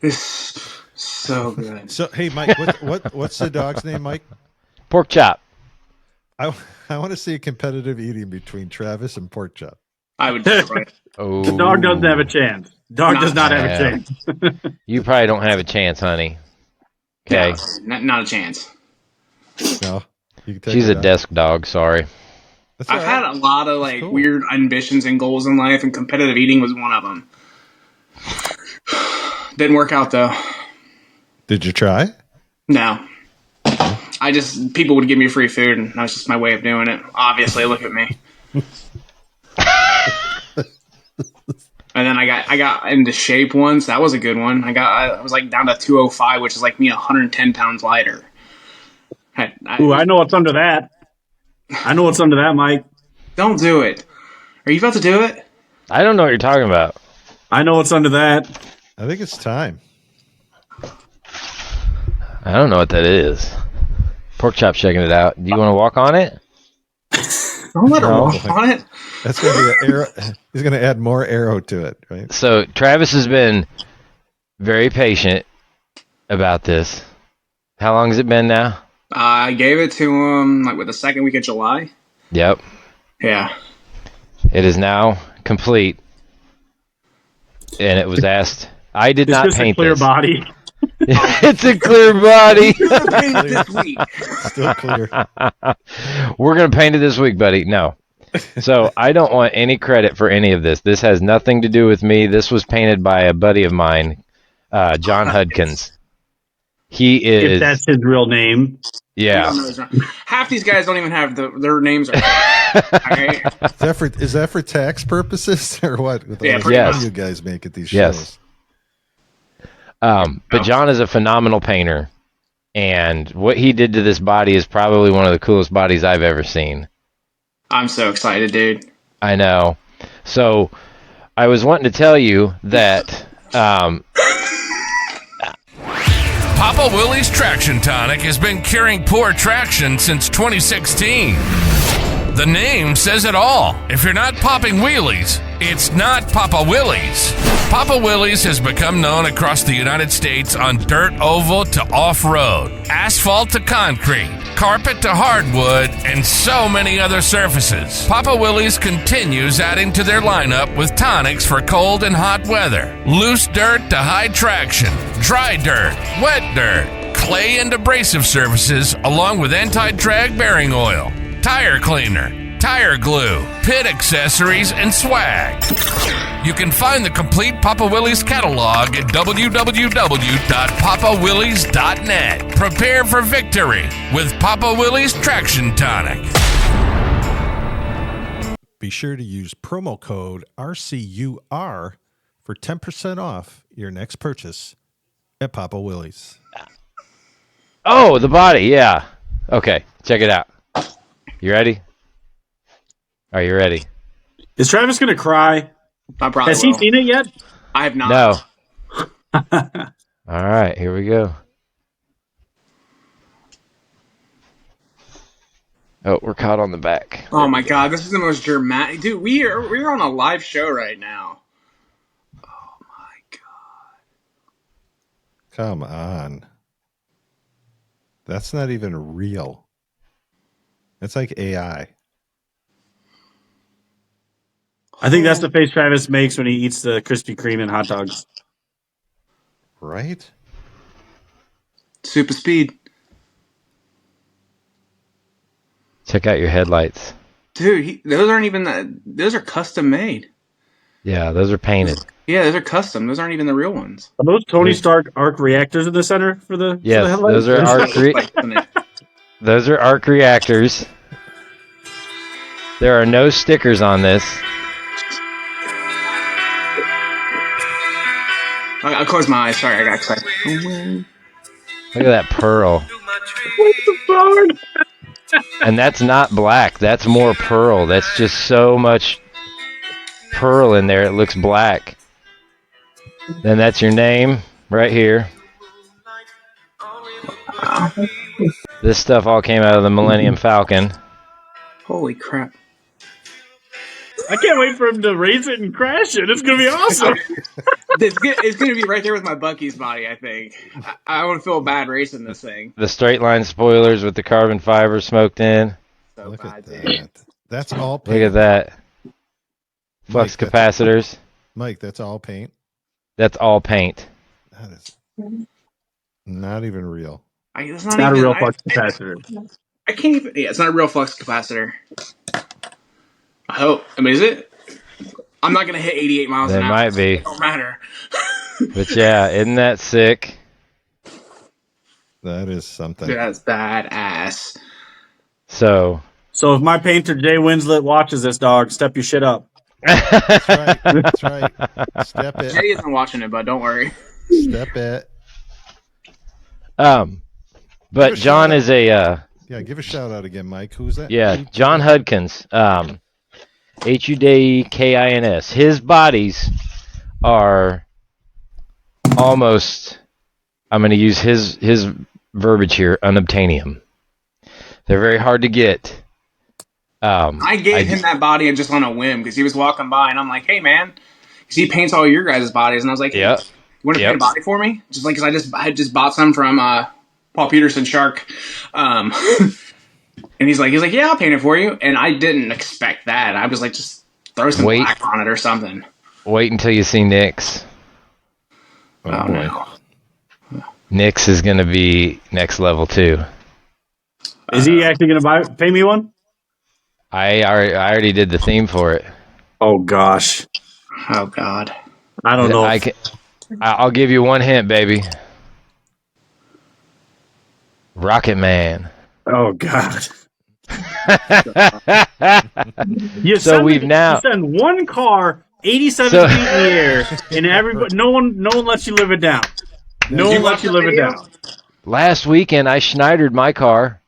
Speaker 4: It's so good.
Speaker 3: So hey, Mike, what's the dog's name, Mike?
Speaker 5: Pork chop.
Speaker 3: I want to see a competitive eating between Travis and Pork Chop.
Speaker 4: I would destroy it.
Speaker 5: Oh,
Speaker 6: The dog doesn't have a chance. Dog does not have a chance.
Speaker 5: You probably don't have a chance, honey. Okay.
Speaker 4: No, not a chance.
Speaker 3: No, you can take
Speaker 5: She's
Speaker 3: her
Speaker 5: a
Speaker 3: down.
Speaker 5: desk dog. Sorry.
Speaker 3: That's all
Speaker 4: I've
Speaker 3: right.
Speaker 4: had a lot of
Speaker 3: cool.
Speaker 4: weird ambitions and goals in life, and competitive eating was one of them. Didn't work out though.
Speaker 3: Did you try?
Speaker 4: No. People would give me free food, and that was just my way of doing it. Obviously, look at me. And then I got into shape once. That was a good one. I was down to 205, which is me 110 pounds lighter.
Speaker 6: Ooh, I know what's under that. Mike.
Speaker 4: Don't do it. Are you about to do it?
Speaker 5: I don't know what you're talking about.
Speaker 6: I know what's under that.
Speaker 3: I think it's time.
Speaker 5: I don't know what that is. Pork chop's checking it out. Do you want to walk on it?
Speaker 4: Don't let her walk on it.
Speaker 3: That's going to be an arrow. He's going to add more arrow to it, right?
Speaker 5: So Travis has been very patient about this. How long has it been now?
Speaker 4: I gave it to him with the second week of July.
Speaker 5: Yep.
Speaker 4: Yeah.
Speaker 5: It is now complete. And it was asked. I did not
Speaker 6: It's just a
Speaker 5: paint
Speaker 6: clear
Speaker 5: this.
Speaker 6: body.
Speaker 5: It's a clear body.
Speaker 4: Paint it this week.
Speaker 3: Still clear.
Speaker 5: We're going to paint it this week, buddy. No. So I don't want any credit for any of this. This has nothing to do with me. This was painted by a buddy of mine, John Hudkins. He is.
Speaker 6: If that's his real name.
Speaker 5: Yeah.
Speaker 4: Half these guys don't even have their names. All right?
Speaker 3: Is that for tax purposes or what? With all
Speaker 4: Yeah,
Speaker 3: the
Speaker 4: pretty
Speaker 3: money
Speaker 5: much.
Speaker 3: you guys make at these
Speaker 5: Yes.
Speaker 3: shows.
Speaker 5: But John is a phenomenal painter, and what he did to this body is probably one of the coolest bodies I've ever seen.
Speaker 4: I'm so excited, dude.
Speaker 5: I know. So I was wanting to tell you that
Speaker 7: Papa Willie's Traction Tonic has been curing poor traction since 2016. The name says it all. If you're not popping wheelies, it's not Papa Willie's. Papa Willie's has become known across the United States on dirt oval to off-road, asphalt to concrete, carpet to hardwood, and so many other surfaces. Papa Willie's continues adding to their lineup with tonics for cold and hot weather, loose dirt to high traction, dry dirt, wet dirt, clay and abrasive surfaces, along with anti-drag bearing oil, tire cleaner, tire glue, pit accessories, and swag. You can find the complete Papa Willie's catalog at www.papawillies.net. Prepare for victory with Papa Willie's Traction Tonic.
Speaker 3: Be sure to use promo code RCUR for 10% off your next purchase at Papa Willie's.
Speaker 5: oh, the body, yeah. Okay, check it out. You ready? Are you ready?
Speaker 6: Is Travis going to cry?
Speaker 4: I probably
Speaker 6: Has he
Speaker 4: will.
Speaker 6: seen it yet?
Speaker 4: I have not.
Speaker 5: No. All right, here we go. Oh, we're caught on the back.
Speaker 4: Oh my god, this is the most dramatic. Dude, we're on a live show right now. Oh my god.
Speaker 3: Come on. That's not even real. That's like AI.
Speaker 6: I think that's the face Travis makes when he eats the Krispy Kreme and hot dogs.
Speaker 3: Right?
Speaker 4: Super speed.
Speaker 5: Check out your headlights.
Speaker 4: Dude, those aren't even those are custom made.
Speaker 5: Yeah, those are painted.
Speaker 4: Yeah, those are custom. Those aren't even the real ones.
Speaker 6: Are those Tony Stark arc reactors in the center for the
Speaker 5: Yes,
Speaker 6: for the headlights?
Speaker 5: those are those are arc reactors. There are no stickers on this.
Speaker 4: I'll close my eyes. Sorry, I got excited.
Speaker 5: Look at that pearl. And that's not black. That's more pearl. That's just so much pearl in there. It looks black. Then that's your name right here. This stuff all came out of the Millennium Falcon.
Speaker 4: Holy crap.
Speaker 6: I can't wait for him to race it and crash it. It's going to be awesome.
Speaker 4: It's going to be right there with my Bucky's body, I think. I wouldn't feel bad racing this thing.
Speaker 5: The straight line spoilers with the carbon fiber smoked in.
Speaker 4: So
Speaker 3: Look
Speaker 4: bad,
Speaker 3: at
Speaker 4: dude.
Speaker 3: that. That's all
Speaker 5: Look at that. Flux capacitors.
Speaker 3: Mike, that's all paint?
Speaker 5: That's all paint.
Speaker 3: That is not even real.
Speaker 4: It's
Speaker 6: not a real flux capacitor.
Speaker 4: I can't even. Yeah, it's not a real flux capacitor. I hope. I mean, is it? I'm not gonna hit 88 miles an hour.
Speaker 5: It might be.
Speaker 4: It don't matter.
Speaker 5: But yeah, isn't that sick?
Speaker 3: That is something.
Speaker 4: Dude, that's badass.
Speaker 5: So
Speaker 6: if my painter Jay Winslet watches this, dog, step your shit up.
Speaker 3: That's right. That's right. Step it.
Speaker 4: Jay isn't watching it, but don't worry.
Speaker 3: Step it.
Speaker 5: But John is a
Speaker 3: yeah, give a shout out again, Mike. Who's that?
Speaker 5: yeah, John Hudkins. Hudkins. His bodies are almost, I'm going to use his verbiage here, unobtainium. They're very hard to get.
Speaker 4: I gave him that body just on a whim because he was walking by, and I'm like, "Hey, man," because he paints all your guys' bodies, and I was like, "Hey, you want to paint a body for me?" Just like because I had just bought some from Paul Peterson Shark, and he's like, "Yeah, I'll paint it for you," and I didn't expect that. I was like, "Just throw some black on it or something."
Speaker 5: Wait until you see Nick's.
Speaker 4: Oh no.
Speaker 5: Nick's is going to be next level too.
Speaker 6: Is he actually going to pay me one?
Speaker 5: I already did the theme for it.
Speaker 6: Oh gosh.
Speaker 4: Oh god.
Speaker 6: I don't know.
Speaker 5: I'll give you one hint, baby. Rocket Man.
Speaker 6: Oh god. You send one car 87 feet in the air, and everybody, no one lets you live it down. No one lets you live it down.
Speaker 5: Last weekend, I Schneidered my car.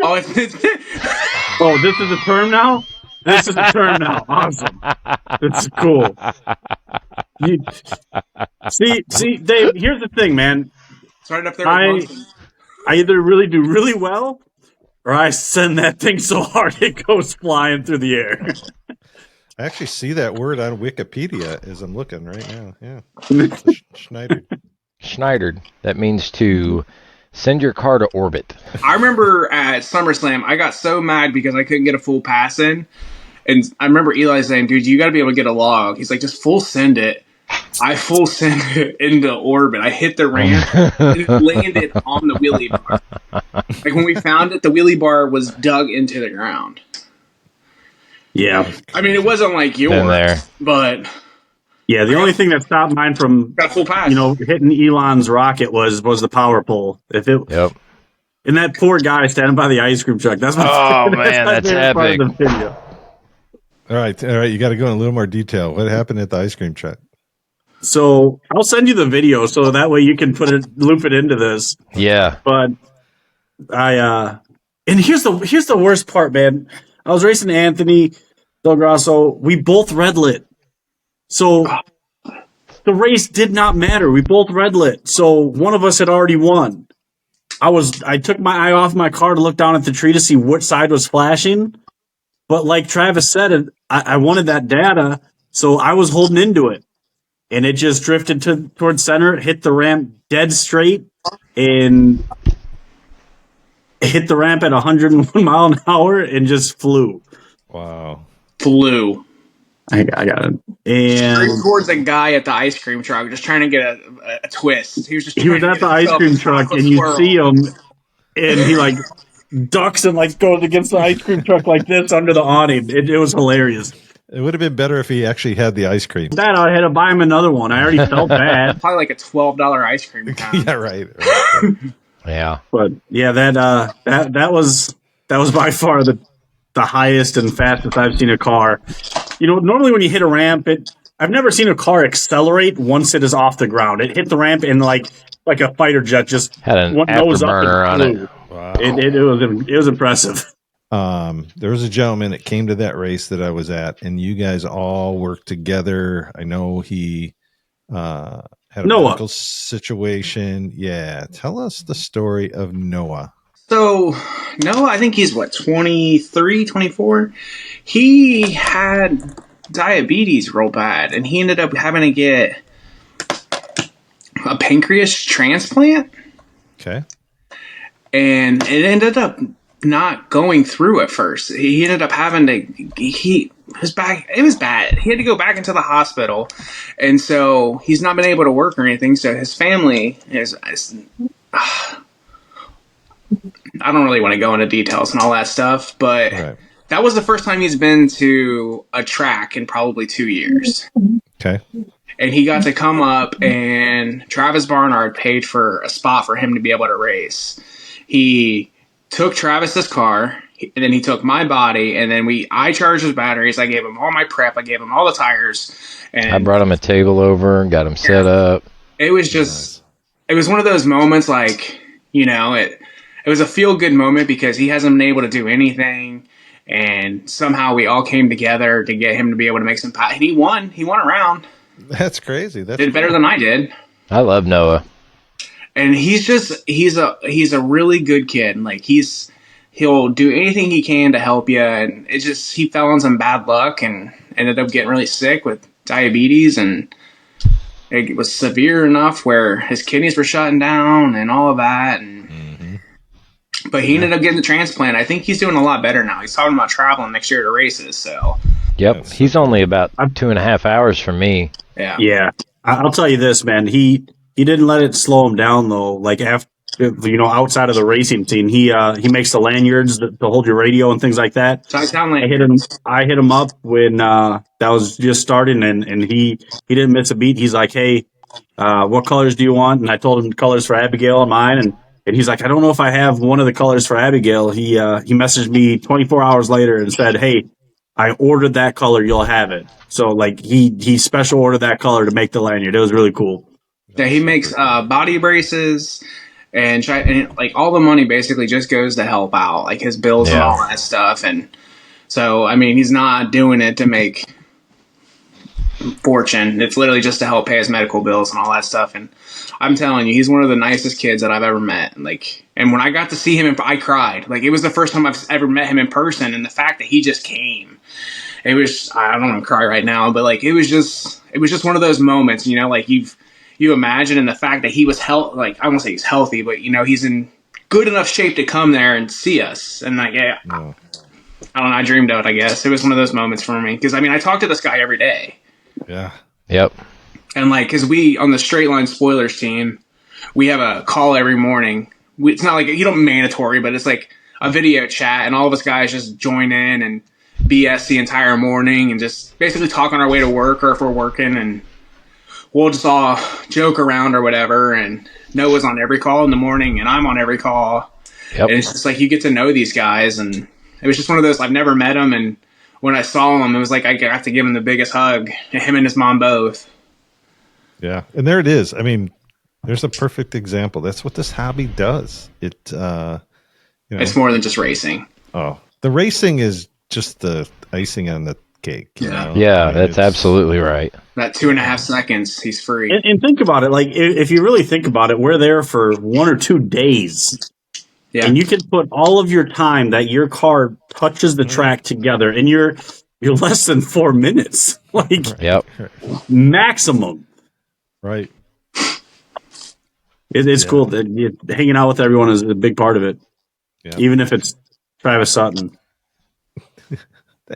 Speaker 6: Oh, this is a term now? This is a term now. Awesome. It's cool. See, Dave, here's the thing, man.
Speaker 4: It's right up there.
Speaker 6: I either really do really well, or I send that thing so hard it goes flying through the air.
Speaker 3: I actually see that word on Wikipedia as I'm looking right now. Yeah. Schneidered.
Speaker 5: Schneidered. That means to send your car to orbit.
Speaker 4: I remember at SummerSlam, I got so mad because I couldn't get a full pass in. And I remember Eli saying, dude, you got to be able to get a log. He's like, just full send it. I full send it into orbit. I hit the ramp and it landed on the wheelie bar. Like when we found it, the wheelie bar was dug into the ground.
Speaker 6: Yeah.
Speaker 4: I mean, it wasn't like yours, but...
Speaker 6: Yeah, the only thing that stopped mine from hitting Elon's rocket was the power pole. If it, and that poor guy standing by the ice cream truck. That's
Speaker 5: my that's epic.
Speaker 6: Part of the video.
Speaker 3: All right, you got to go in a little more detail. What happened at the ice cream truck?
Speaker 6: So I'll send you the video so that way you can loop it into this.
Speaker 5: Yeah,
Speaker 6: but and here's the worst part, man. I was racing Anthony Del Grosso. We both red lit. So the race did not matter. We both red lit. So one of us had already won. I took my eye off my car to look down at the tree to see which side was flashing. But like Travis said, I wanted that data, so I was holding into it. And it just drifted towards center, hit the ramp dead straight, and hit the ramp at 101 mile an hour and just flew.
Speaker 3: Wow.
Speaker 4: Flew.
Speaker 6: I got it. And
Speaker 4: straight towards a guy at the ice cream truck, just trying to get a twist. He was at
Speaker 6: the ice cream truck, and you see him, and he like ducks and like goes against the ice cream truck like this under the awning. It was hilarious.
Speaker 3: It would have been better if he actually had the ice cream.
Speaker 6: That I had to buy him another one. I already felt bad.
Speaker 4: Probably like a $12 ice cream.
Speaker 3: Yeah, right.
Speaker 5: Yeah,
Speaker 6: but yeah, that was by far the highest and fastest I've seen a car. You know, normally when you hit a ramp, I've never seen a car accelerate once it is off the ground. It hit the ramp and like a fighter jet just
Speaker 5: had an afterburner on it.
Speaker 3: Wow.
Speaker 6: It was impressive.
Speaker 3: There was a gentleman that came to that race that I was at, and you guys all worked together. I know he had a medical situation. Yeah, tell us the story of Noah.
Speaker 4: So, Noah, I think he's 23, 24. He had diabetes real bad, and he ended up having to get a pancreas transplant.
Speaker 3: Okay.
Speaker 4: And it ended up not going through at first. He ended up having to, his back, it was bad. He had to go back into the hospital. And so he's not been able to work or anything. So his family is, I don't really want to go into details and all that stuff, but that was the first time he's been to a track in probably 2 years.
Speaker 3: Okay.
Speaker 4: And he got to come up, and Travis Barnard paid for a spot for him to be able to race. He took Travis's car, and then he took my body, and then I charged his batteries. I gave him all my prep. I gave him all the tires. And
Speaker 5: I brought him a table over and got him set up.
Speaker 4: It was just, it was one of those moments like, it was a feel-good moment because he hasn't been able to do anything, and somehow we all came together to get him to be able to make some and he won. He won a round.
Speaker 3: That's crazy.
Speaker 4: Did better than I did.
Speaker 5: I love Noah.
Speaker 4: And he's a really good kid. Like he'll do anything he can to help you. And he fell on some bad luck and ended up getting really sick with diabetes, and it was severe enough where his kidneys were shutting down and all of that. And but he ended up getting the transplant. I think he's doing a lot better now. He's talking about traveling next year to races. So
Speaker 5: yep, he's only about 2.5 hours from me.
Speaker 6: Yeah. I'll tell you this, man. He didn't let it slow him down though. Like after, outside of the racing scene, he makes the lanyards to hold your radio and things like that.
Speaker 4: So I
Speaker 6: hit him up when that was just starting, and he didn't miss a beat. He's like, "Hey, what colors do you want?" And I told him colors for Abigail and mine, and he's like, "I don't know if I have one of the colors for Abigail." He messaged me 24 hours later and said, "Hey, I ordered that color. You'll have it." So like he special ordered that color to make the lanyard. It was really cool.
Speaker 4: Yeah, he makes body braces, and like all the money basically just goes to help out, like his bills and all that stuff. And so, I mean, he's not doing it to make fortune. It's literally just to help pay his medical bills and all that stuff. And I'm telling you, he's one of the nicest kids that I've ever met. Like, and when I got to see him, I cried. Like, it was the first time I've ever met him in person, and the fact that he just came, it was, I don't want to cry right now, but like, it was just one of those moments, like you imagine, and the fact that he was like, I won't say he's healthy, but he's in good enough shape to come there and see us. And like, I don't know, I dreamed of it, I guess. It was one of those moments for me. Cause I mean, I talk to this guy every day.
Speaker 3: Yeah.
Speaker 5: Yep.
Speaker 4: And like, cause we, on the Straight Line Spoilers team, we have a call every morning. It's not like, mandatory, but it's like a video chat, and all of us guys just join in and BS the entire morning and just basically talk on our way to work, or if we're working, and we'll just all joke around or whatever. And Noah's on every call in the morning, and I'm on every call.
Speaker 5: Yep.
Speaker 4: And it's just like, you get to know these guys, and it was just one of those, I've never met them, and when I saw him, it was like I got to give him the biggest hug, him and his mom both.
Speaker 3: Yeah, and there it is. I mean, there's a perfect example. That's what this hobby does. It's
Speaker 4: more than just racing.
Speaker 3: Oh, the racing is just the icing on the cake.
Speaker 5: Yeah, that's absolutely right.
Speaker 4: That 2.5 seconds, he's free.
Speaker 6: And think about it. Like, if you really think about it, we're there for 1 or 2 days. Yeah. And you can put all of your time that your car touches the track together, and you're less than 4 minutes. Like, maximum.
Speaker 3: Right.
Speaker 6: It's cool that hanging out with everyone is a big part of it. Yeah. Even if it's Travis Sutton.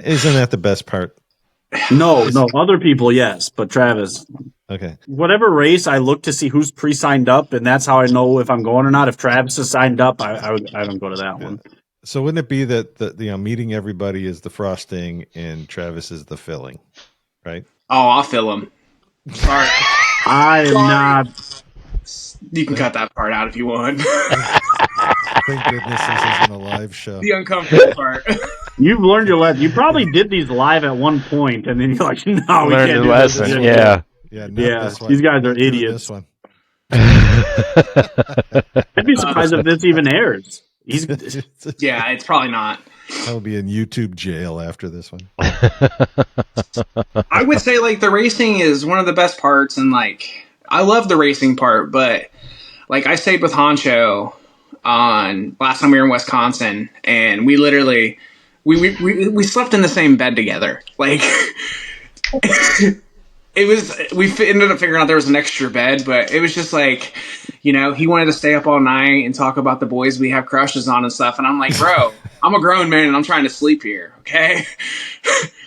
Speaker 3: Isn't that the best part?
Speaker 6: No, other people, yes, but Travis.
Speaker 3: Okay.
Speaker 6: Whatever race, I look to see who's pre-signed up, and that's how I know if I'm going or not. If Travis is signed up, I don't go to that one.
Speaker 3: So wouldn't it be that the meeting everybody is the frosting and Travis is the filling, right?
Speaker 4: Oh, I'll fill him. Sorry.
Speaker 6: I am not.
Speaker 4: You can cut that part out if you want.
Speaker 3: Thank goodness this isn't a live show.
Speaker 4: The uncomfortable part.
Speaker 6: You've learned your lesson. You probably did thes live at one point, and then you're like, "No, we can't do
Speaker 5: lesson."
Speaker 6: This.
Speaker 5: Yeah.
Speaker 6: These guys are idiots. This one. I'd be surprised if this even airs.
Speaker 4: Yeah, it's probably not.
Speaker 3: I will be in YouTube jail after this one.
Speaker 4: I would say like the racing is one of the best parts, and like I love the racing part, but like I stayed with Honcho on last time we were in Wisconsin, and we literally we slept in the same bed together. Like it ended up figuring out there was an extra bed, but it was just like, he wanted to stay up all night and talk about the boys we have crushes on and stuff. And I'm like, bro, I'm a grown man and I'm trying to sleep here. Okay.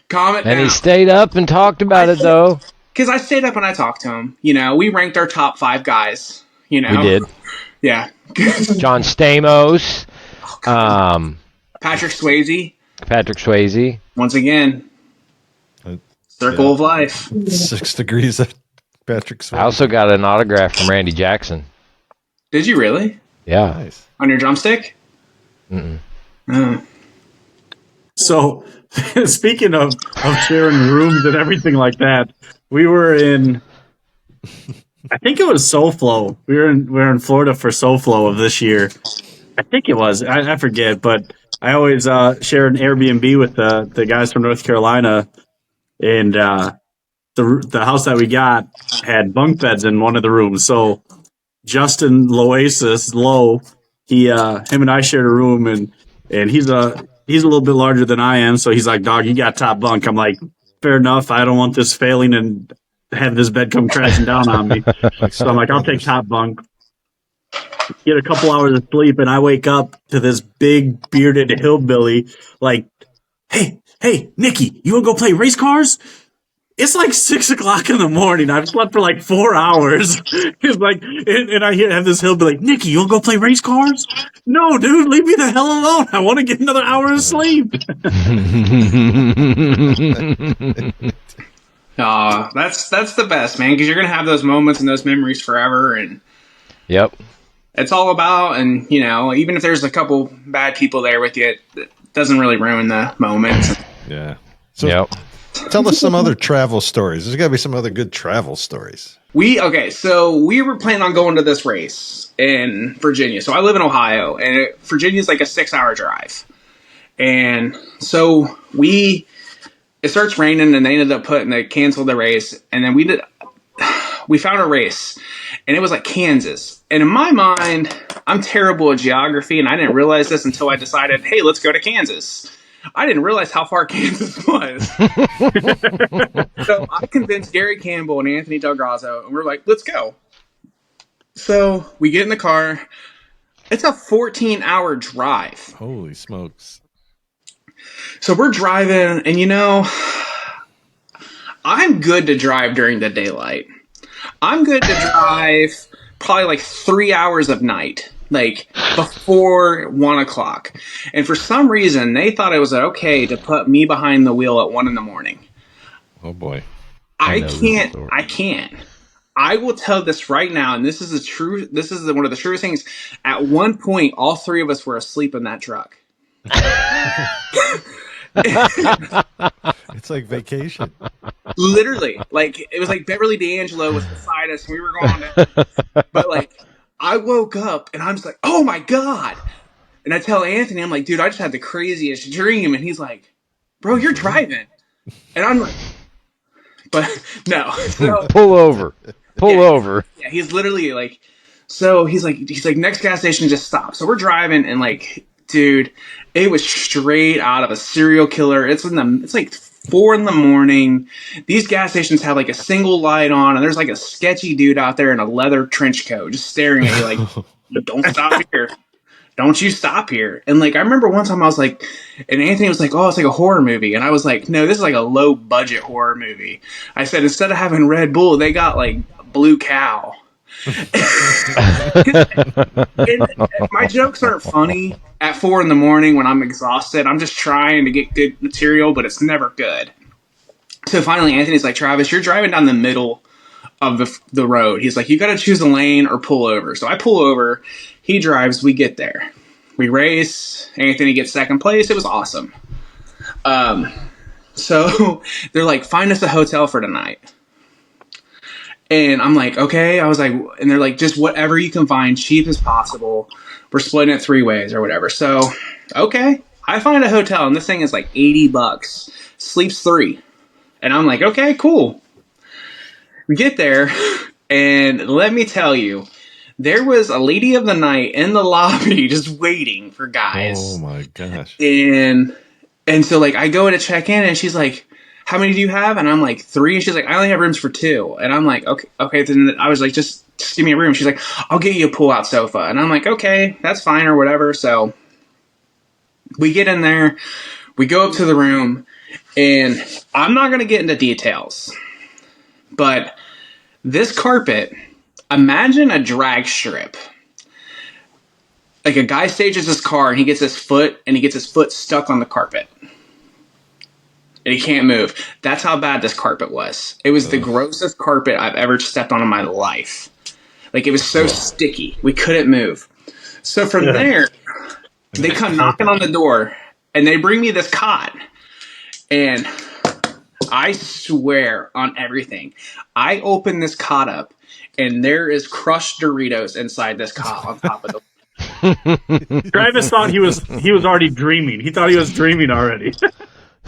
Speaker 4: Calm it down.
Speaker 5: And he stayed up and talked about it though.
Speaker 4: Because I stayed up and I talked to him. We ranked our top 5 guys. We
Speaker 5: did.
Speaker 4: Yeah.
Speaker 5: John Stamos.
Speaker 4: Patrick Swayze. Once again. Circle of life.
Speaker 3: 6 degrees of Patrick Swayze.
Speaker 5: I also got an autograph from Randy Jackson.
Speaker 4: Did you really?
Speaker 5: Yeah.
Speaker 3: Nice.
Speaker 4: On your drumstick?
Speaker 6: So, speaking of sharing rooms and everything like that, we were in, I think it was SoFlo. We were in Florida for SoFlo of this year. I think it was. I forget, but I always share an Airbnb with the guys from North Carolina, and the house that we got had bunk beds in one of the rooms. So Justin Lowe, him and I shared a room, and he's a little bit larger than I am, so he's like, dog, you got top bunk. I'm like, fair enough. I don't want this failing and have this bed come crashing down on me. So I'm like, I'll take top bunk. Get a couple hours of sleep, and I wake up to this big bearded hillbilly like, hey, Nikki, you want to go play race cars? It's like 6 o'clock in the morning. I've slept for like 4 hours. He's like, and I have this hillbilly like, Nikki, you want to go play race cars? No, dude, leave me the hell alone. I want to get another hour of sleep.
Speaker 4: That's the best, man, because you're gonna have those moments and those memories forever, and
Speaker 5: Yep.
Speaker 4: it's all about, and even if there's a couple bad people there with you, it doesn't really ruin the moments.
Speaker 3: Yeah. So
Speaker 5: Yep.
Speaker 3: tell us some other travel stories. There's got to be some other good travel stories.
Speaker 4: So we were planning on going to this race in Virginia. So I live in Ohio, and Virginia's like a 6-hour drive. And so it starts raining, and they ended up canceled the race. And then we found a race, and it was like Kansas. And in my mind, I'm terrible at geography, and I didn't realize this until I decided, hey, let's go to Kansas. I didn't realize how far Kansas was. So I convinced Gary Campbell and Anthony Del Grazzo, and we're like, let's go. So we get in the car. It's a 14-hour drive.
Speaker 3: Holy smokes.
Speaker 4: So we're driving, and I'm good to drive during the daylight. I'm good to drive probably like 3 hours of night, like before 1 o'clock. And for some reason, they thought it was okay to put me behind the wheel at 1 in the morning.
Speaker 3: Oh boy.
Speaker 4: I can't. I will tell this right now, and this is one of the truest things. At one point, all 3 of us were asleep in that truck.
Speaker 3: It's like vacation.
Speaker 4: Literally, like it was like Beverly D'Angelo was beside us, and we were going. But like, I woke up and I'm just like, "Oh my god!" And I tell Anthony, I'm like, "Dude, I just had the craziest dream," and he's like, "Bro, you're driving," and I'm like, "But no, so,
Speaker 5: Pull over.
Speaker 4: Yeah, he's literally like, so he's like, next gas station, just stop. So we're driving, and like, dude, it was straight out of a serial killer. It's like 4 in the morning. These gas stations have like a single light on, and there's like a sketchy dude out there in a leather trench coat just staring at you like, don't stop here. Don't you stop here. And like, I remember one time I was like, and Anthony was like, oh, it's like a horror movie. And I was like, no, this is like a low budget horror movie. I said, instead of having Red Bull, they got like Blue Cow. And my jokes aren't funny at 4 in the morning when I'm exhausted. I'm just trying to get good material, but it's never good. So finally, Anthony's like, Travis, you're driving down the middle of the road. He's like, you got to choose a lane or pull over. So I pull over. He drives. We get there. We race. Anthony gets second place. It was awesome. So they're like, find us a hotel for tonight. And I'm like, okay. I was like, and they're like, just whatever you can find, cheap as possible. We're splitting it 3 ways or whatever. So, okay. I find a hotel, and this thing is like $80. Sleeps 3. And I'm like, okay, cool. We get there, and let me tell you, there was a lady of the night in the lobby just waiting for guys.
Speaker 3: Oh my gosh.
Speaker 4: And so like I go to check in, and she's like, how many do you have? And I'm like, 3. And she's like, I only have rooms for 2. And I'm like, okay. Then I was like, just give me a room. She's like, I'll get you a pull-out sofa. And I'm like, okay, that's fine or whatever. So we get in there, we go up to the room, and I'm not going to get into details, but this carpet, imagine a drag strip. Like a guy stages his car and he gets his foot stuck on the carpet. And he can't move. That's how bad this carpet was. It was the grossest carpet I've ever stepped on in my life. Like, it was so sticky. We couldn't move. So from there, they come knocking on the door and they bring me this cot. And I swear on everything, I open this cot up and there is crushed Doritos inside this cot on top of the.
Speaker 6: Travis thought he was already dreaming. He thought he was dreaming already.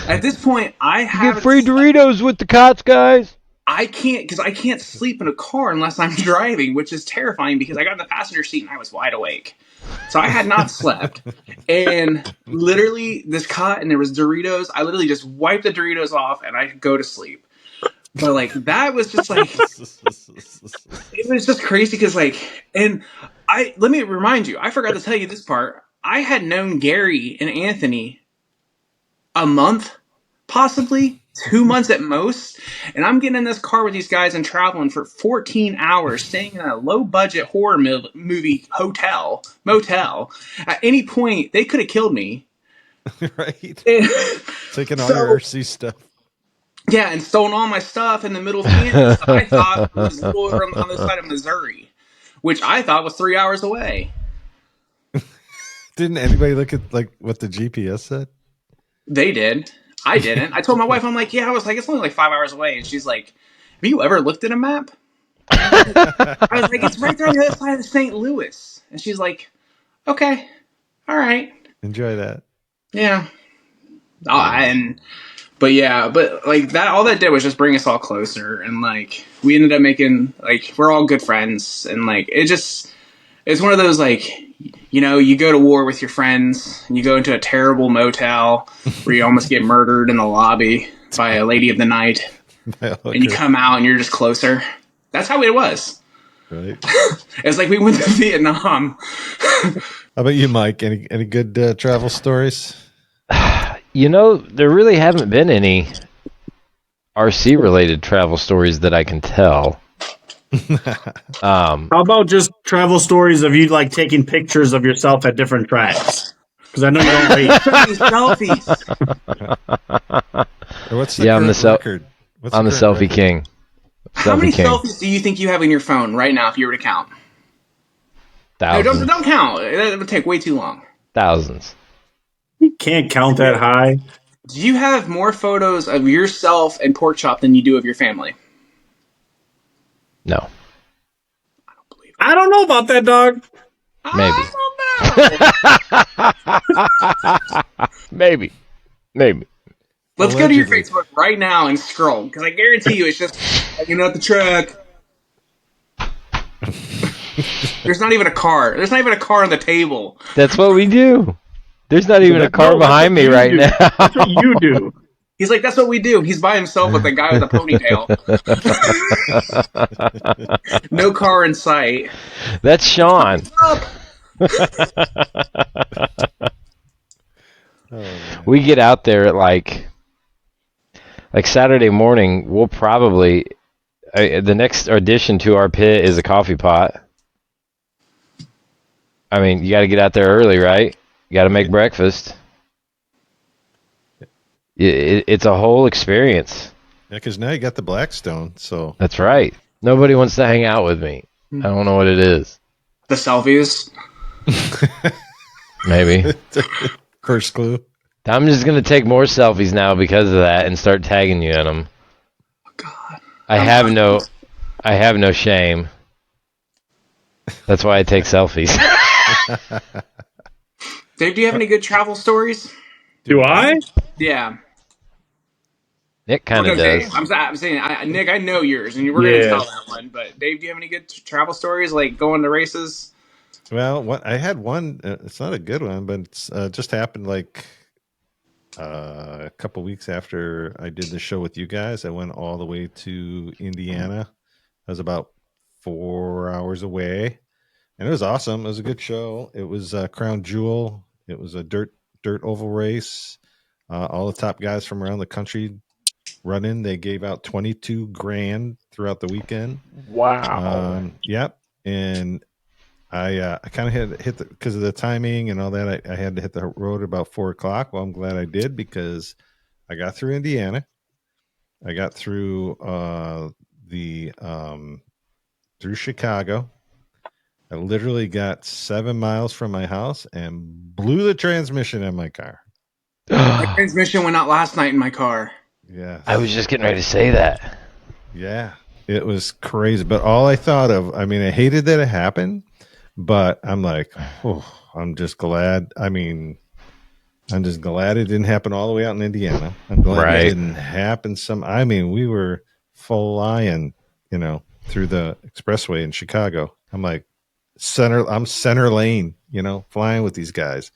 Speaker 4: At this point, I have
Speaker 5: free Doritos with the cots, guys.
Speaker 4: I can't sleep in a car unless I'm driving, which is terrifying because I got in the passenger seat and I was wide awake. So I had not slept. And literally this cot and there was Doritos. I literally just wiped the Doritos off and I go to sleep. But like, that was just like, it was just crazy because like, and let me remind you, I forgot to tell you this part. I had known Gary and Anthony a month, possibly 2 months at most. And I'm getting in this car with these guys and traveling for 14 hours, staying in a low budget horror movie motel. At any point, they could have killed me.
Speaker 3: Right. Taking all your RC stuff.
Speaker 4: Yeah, and stolen all my stuff in the middle of Kansas. I thought was over on the side of Missouri, which I thought was 3 hours away.
Speaker 3: Didn't anybody look at like what the GPS said?
Speaker 4: They did. I didn't. I told my wife, I'm like, yeah, I was like, it's only like 5 hours away. And she's like, have you ever looked at a map? I was like, it's right there on the other side of St. Louis. And she's like, okay, all right.
Speaker 3: Enjoy that.
Speaker 4: Yeah. But like that, all that did was just bring us all closer. And like, we ended up making, like, we're all good friends. And like, it's one of those, like, you know, you go to war with your friends and you go into a terrible motel where you almost get murdered in the lobby by a lady of the night. And you come out and you're just closer. That's how it was.
Speaker 3: Right.
Speaker 4: It's like we went to Vietnam.
Speaker 3: How about you, Mike? Any good travel stories?
Speaker 5: You know, there really haven't been any RC related travel stories that I can tell.
Speaker 6: How about just travel stories of you like taking pictures of yourself at different tracks? Because I know you don't rate.
Speaker 4: Selfies.
Speaker 3: What's the record?
Speaker 5: I'm the selfie king.
Speaker 4: How many selfies do you think you have in your phone right now if you were to count?
Speaker 5: Thousands.
Speaker 4: No, don't count. It would take way too long.
Speaker 5: Thousands.
Speaker 6: You can't count that high.
Speaker 4: Do you have more photos of yourself and pork chop than you do of your family?
Speaker 5: No.
Speaker 6: I don't know about that, dog.
Speaker 5: Maybe. Maybe.
Speaker 4: Let's go to your Facebook right now and scroll, because I guarantee you it's just hanging out the truck. There's not even a car. There's not even a car on the table.
Speaker 5: That's what we do. There's not even a car behind me right now.
Speaker 6: That's what you do.
Speaker 4: He's like, that's what we do. He's by himself with a guy with a ponytail. No car in sight.
Speaker 5: That's Sean. We get out there at like Saturday morning. We'll probably the next addition to our pit is a coffee pot. I mean, you got to get out there early, right? You got to make breakfast. It's a whole experience.
Speaker 3: Yeah, because now you got the Blackstone, so
Speaker 5: that's right. Nobody wants to hang out with me. I don't know what it is.
Speaker 4: The selfies.
Speaker 5: Maybe.
Speaker 3: First clue.
Speaker 5: I'm just gonna take more selfies now because of that and start tagging you in them.
Speaker 4: Oh, God.
Speaker 5: I have no shame. That's why I take selfies.
Speaker 4: Dave, do you have any good travel stories?
Speaker 6: Do I?
Speaker 4: Yeah.
Speaker 5: Nick kind of does.
Speaker 4: I'm saying, Nick, I know yours, and we're going to tell that one. But Dave, do you have any good travel stories, like going to races?
Speaker 3: Well, I had one. It's not a good one, but it's just happened like a couple weeks after I did the show with you guys, I went all the way to Indiana. I was about 4 hours away, and it was awesome. It was a good show. It was Crown Jewel. It was a dirt oval race. All the top guys from around the country running. They gave out 22 grand throughout the weekend.
Speaker 5: Wow.
Speaker 3: Yep. And I kind of had hit because of the timing and all that. I had to hit the road about 4:00. Well, I'm glad I did because I got through Indiana. I got through through Chicago. I literally got 7 miles from my house and blew the transmission in my car.
Speaker 4: My transmission went out last night in my car.
Speaker 3: Yeah.
Speaker 5: I was just getting ready to say that.
Speaker 3: Yeah. It was crazy. But all I thought of, I mean, I hated that it happened, but I'm like, oh, I'm just glad. I mean, I'm just glad it didn't happen all the way out in Indiana. I'm glad it didn't happen we were flying, through the expressway in Chicago. I'm like, center lane, flying with these guys.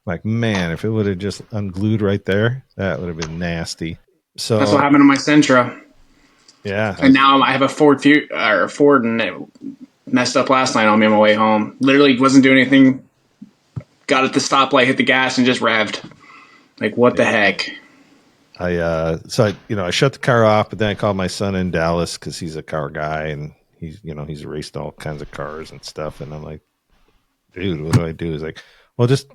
Speaker 3: Like, man, if it would have just unglued right there, that would have been nasty. So
Speaker 4: that's what happened to my Sentra.
Speaker 3: Yeah.
Speaker 4: And now I have a Ford, and it messed up last night on me on my way home. Literally wasn't doing anything. Got at the stoplight, hit the gas, and just revved. Like, what the heck? I shut the car off, but then I called my son in Dallas because he's a car guy and he's raced all kinds of cars and stuff. And I'm like, dude, what do I do? He's like, well, just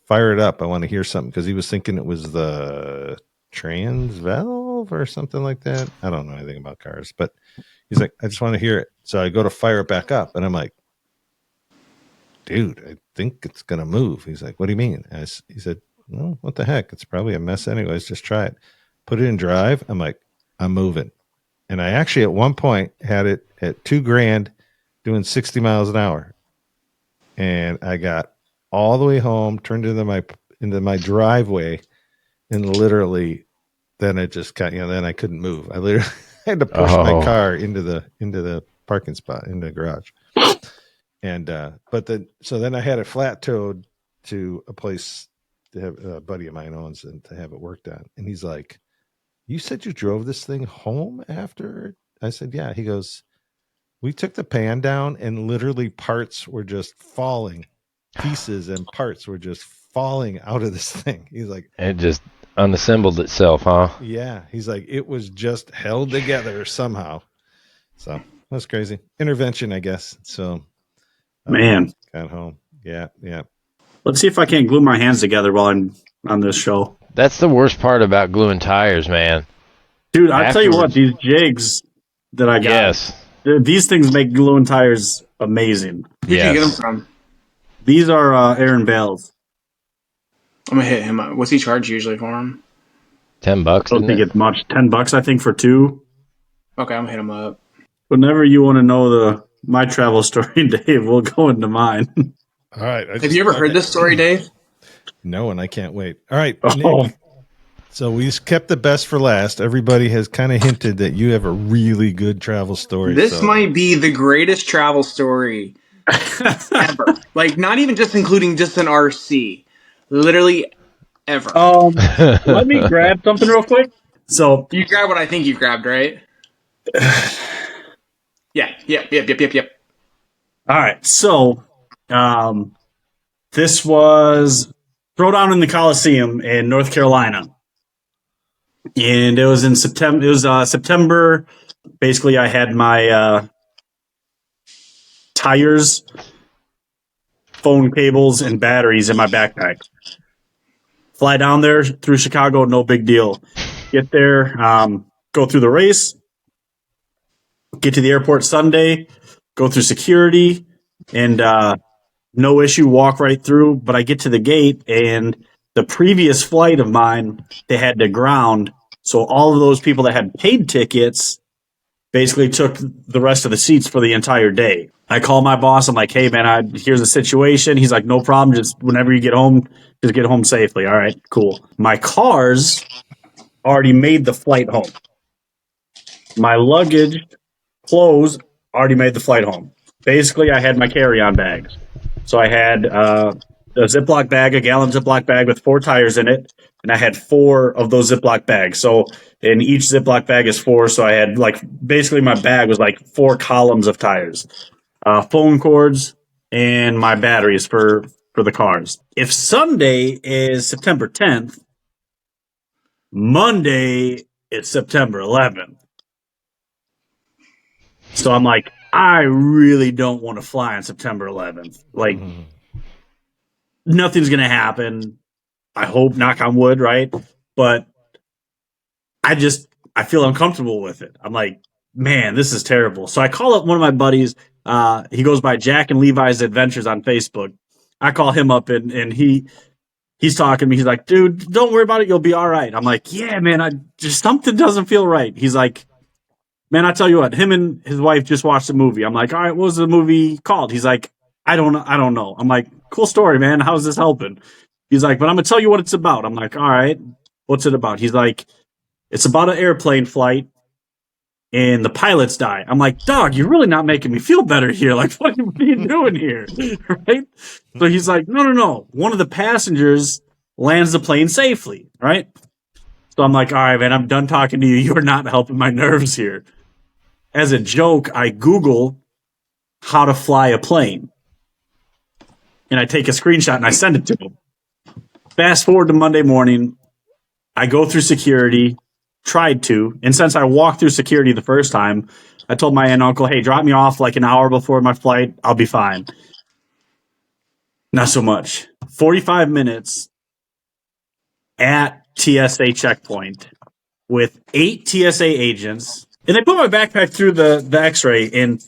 Speaker 4: fire it up. I want to hear something because he was thinking it was the trans valve or something like that. I don't know anything about cars, but he's like, I just want to hear it. So I go to fire it back up, and I'm like, dude, I think it's gonna move. He's like, what do you mean? He said, well, what the heck? It's probably a mess anyways. Just try it. Put it in drive. I'm like, I'm moving. And I actually at one point had it at $2,000 doing 60 miles an hour. And I got all the way home, turned into my driveway, and literally then it just got, then I couldn't move. I literally had to push my car into the parking spot, in the garage. And so then I had it flat towed to a place to have a buddy of mine owns and to have it worked on. And he's like, you said you drove this thing home after? I said, yeah. He goes, we took the pan down and literally parts were just falling. Pieces and parts were just falling out of this thing. He's like,
Speaker 5: it just unassembled itself, huh?
Speaker 3: Yeah. He's like, it was just held together somehow. So that's crazy. Intervention, I guess. So
Speaker 6: man,
Speaker 3: got home. Yeah.
Speaker 6: Let's see if I can't glue my hands together while I'm on this show.
Speaker 5: That's the worst part about gluing tires, man.
Speaker 6: Dude, I tell you what, these jigs that I got, these things make gluing tires amazing.
Speaker 4: Where'd you get them from?
Speaker 6: These are Aaron Bales.
Speaker 4: I'm gonna hit him up. What's he charge usually for them?
Speaker 5: $10.
Speaker 6: I don't think it's much. $10, I think, for two.
Speaker 4: Okay, I'm gonna hit him up.
Speaker 6: Whenever you want to know my travel story, Dave, we'll go into mine.
Speaker 3: All right.
Speaker 4: Have you ever heard this story, Dave?
Speaker 3: No, and I can't wait. All right, Nick. So we kept the best for last. Everybody has kind of hinted that you have a really good travel story.
Speaker 4: This might be the greatest travel story ever. Like, not even just including just an RC. Literally ever.
Speaker 6: Let me grab something real quick. So
Speaker 4: you grab what I think you grabbed, right? Yep.
Speaker 6: All right. So this was Throwdown in the Coliseum in North Carolina. And it was in September. It was September. Basically, I had my tires, phone cables, and batteries in my backpack. Fly down there through Chicago, no big deal. Get there, go through the race, get to the airport Sunday, go through security, and no issue, walk right through. But I get to the gate, and the previous flight of mine, they had to ground. So all of those people that had paid tickets basically took the rest of the seats for the entire day. I call my boss. I'm like, hey, man, here's the situation. He's like, no problem. Just whenever you get home, just get home safely. All right, cool. My cars already made the flight home. My luggage, clothes, already made the flight home. Basically, I had my carry-on bags. So I had Ziploc bag, a gallon Ziploc bag with 4 tires in it. And I had 4 of those Ziploc bags. So, and each Ziploc bag is 4. So I had basically my bag was 4 columns of tires, phone cords, and my batteries for the cars. If Sunday is September 10th, Monday is September 11th. So I'm like, I really don't want to fly on September 11th. Nothing's going to happen. I hope, knock on wood, right? But I feel uncomfortable with it. I'm like, man, this is terrible. So I call up one of my buddies. He goes by Jack and Levi's Adventures on Facebook. I call him up and he's talking to me. He's like, dude, don't worry about it. You'll be all right. I'm like, yeah, man, something doesn't feel right. He's like, man, I tell you what, him and his wife just watched a movie. I'm like, all right, what was the movie called? He's like, I don't know. I'm like, cool story, man. How's this helping? He's like, but I'm going to tell you what it's about. I'm like, all right, what's it about? He's like, it's about an airplane flight and the pilots die. I'm like, dog, you're really not making me feel better here. Like, what are you doing here? Right? So he's like, no. One of the passengers lands the plane safely, right? So I'm like, all right, man, I'm done talking to you. You're not helping my nerves here. As a joke, I Google how to fly a plane. And I take a screenshot and I send it to him. Fast forward to Monday morning. I go through security, tried to. And since I walked through security the first time, I told my aunt and uncle, hey, drop me off an hour before my flight. I'll be fine. Not so much. 45 minutes at TSA checkpoint with 8 TSA agents. And they put my backpack through the x-ray, and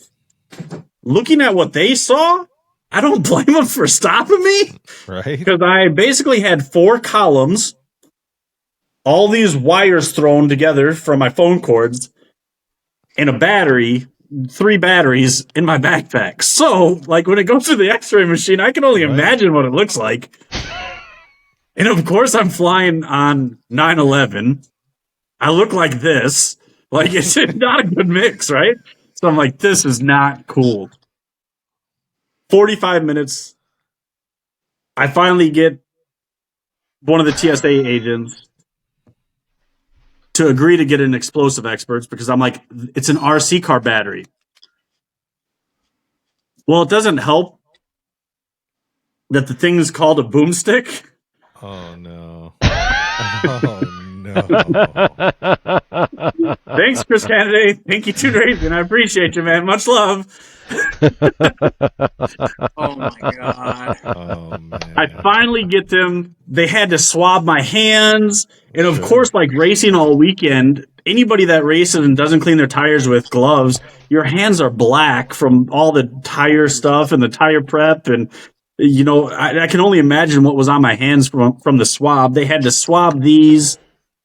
Speaker 6: looking at what they saw, I don't blame them for stopping me.
Speaker 3: Right.
Speaker 6: Because I basically had 4 columns, all these wires thrown together from my phone cords, and a battery, 3 batteries in my backpack. So, when it goes through the x-ray machine, I can only imagine what it looks like. And of course, I'm flying on 9/11. I look like this. It's not a good mix, right? So I'm like, this is not cool. 45 minutes. I finally get one of the TSA agents to agree to get an explosive experts because I'm like, it's an RC car battery. Well, it doesn't help that the thing is called a boomstick.
Speaker 3: Oh, no. Oh, no.
Speaker 6: Thanks, Chris Kennedy. Thank you, Tune Racing. I appreciate you, man. Much love.
Speaker 4: Oh, my God.
Speaker 3: Oh, man.
Speaker 6: I finally get them. They had to swab my hands. And, of course, racing all weekend, anybody that races and doesn't clean their tires with gloves, your hands are black from all the tire stuff and the tire prep. And, I can only imagine what was on my hands from the swab. They had to swab these.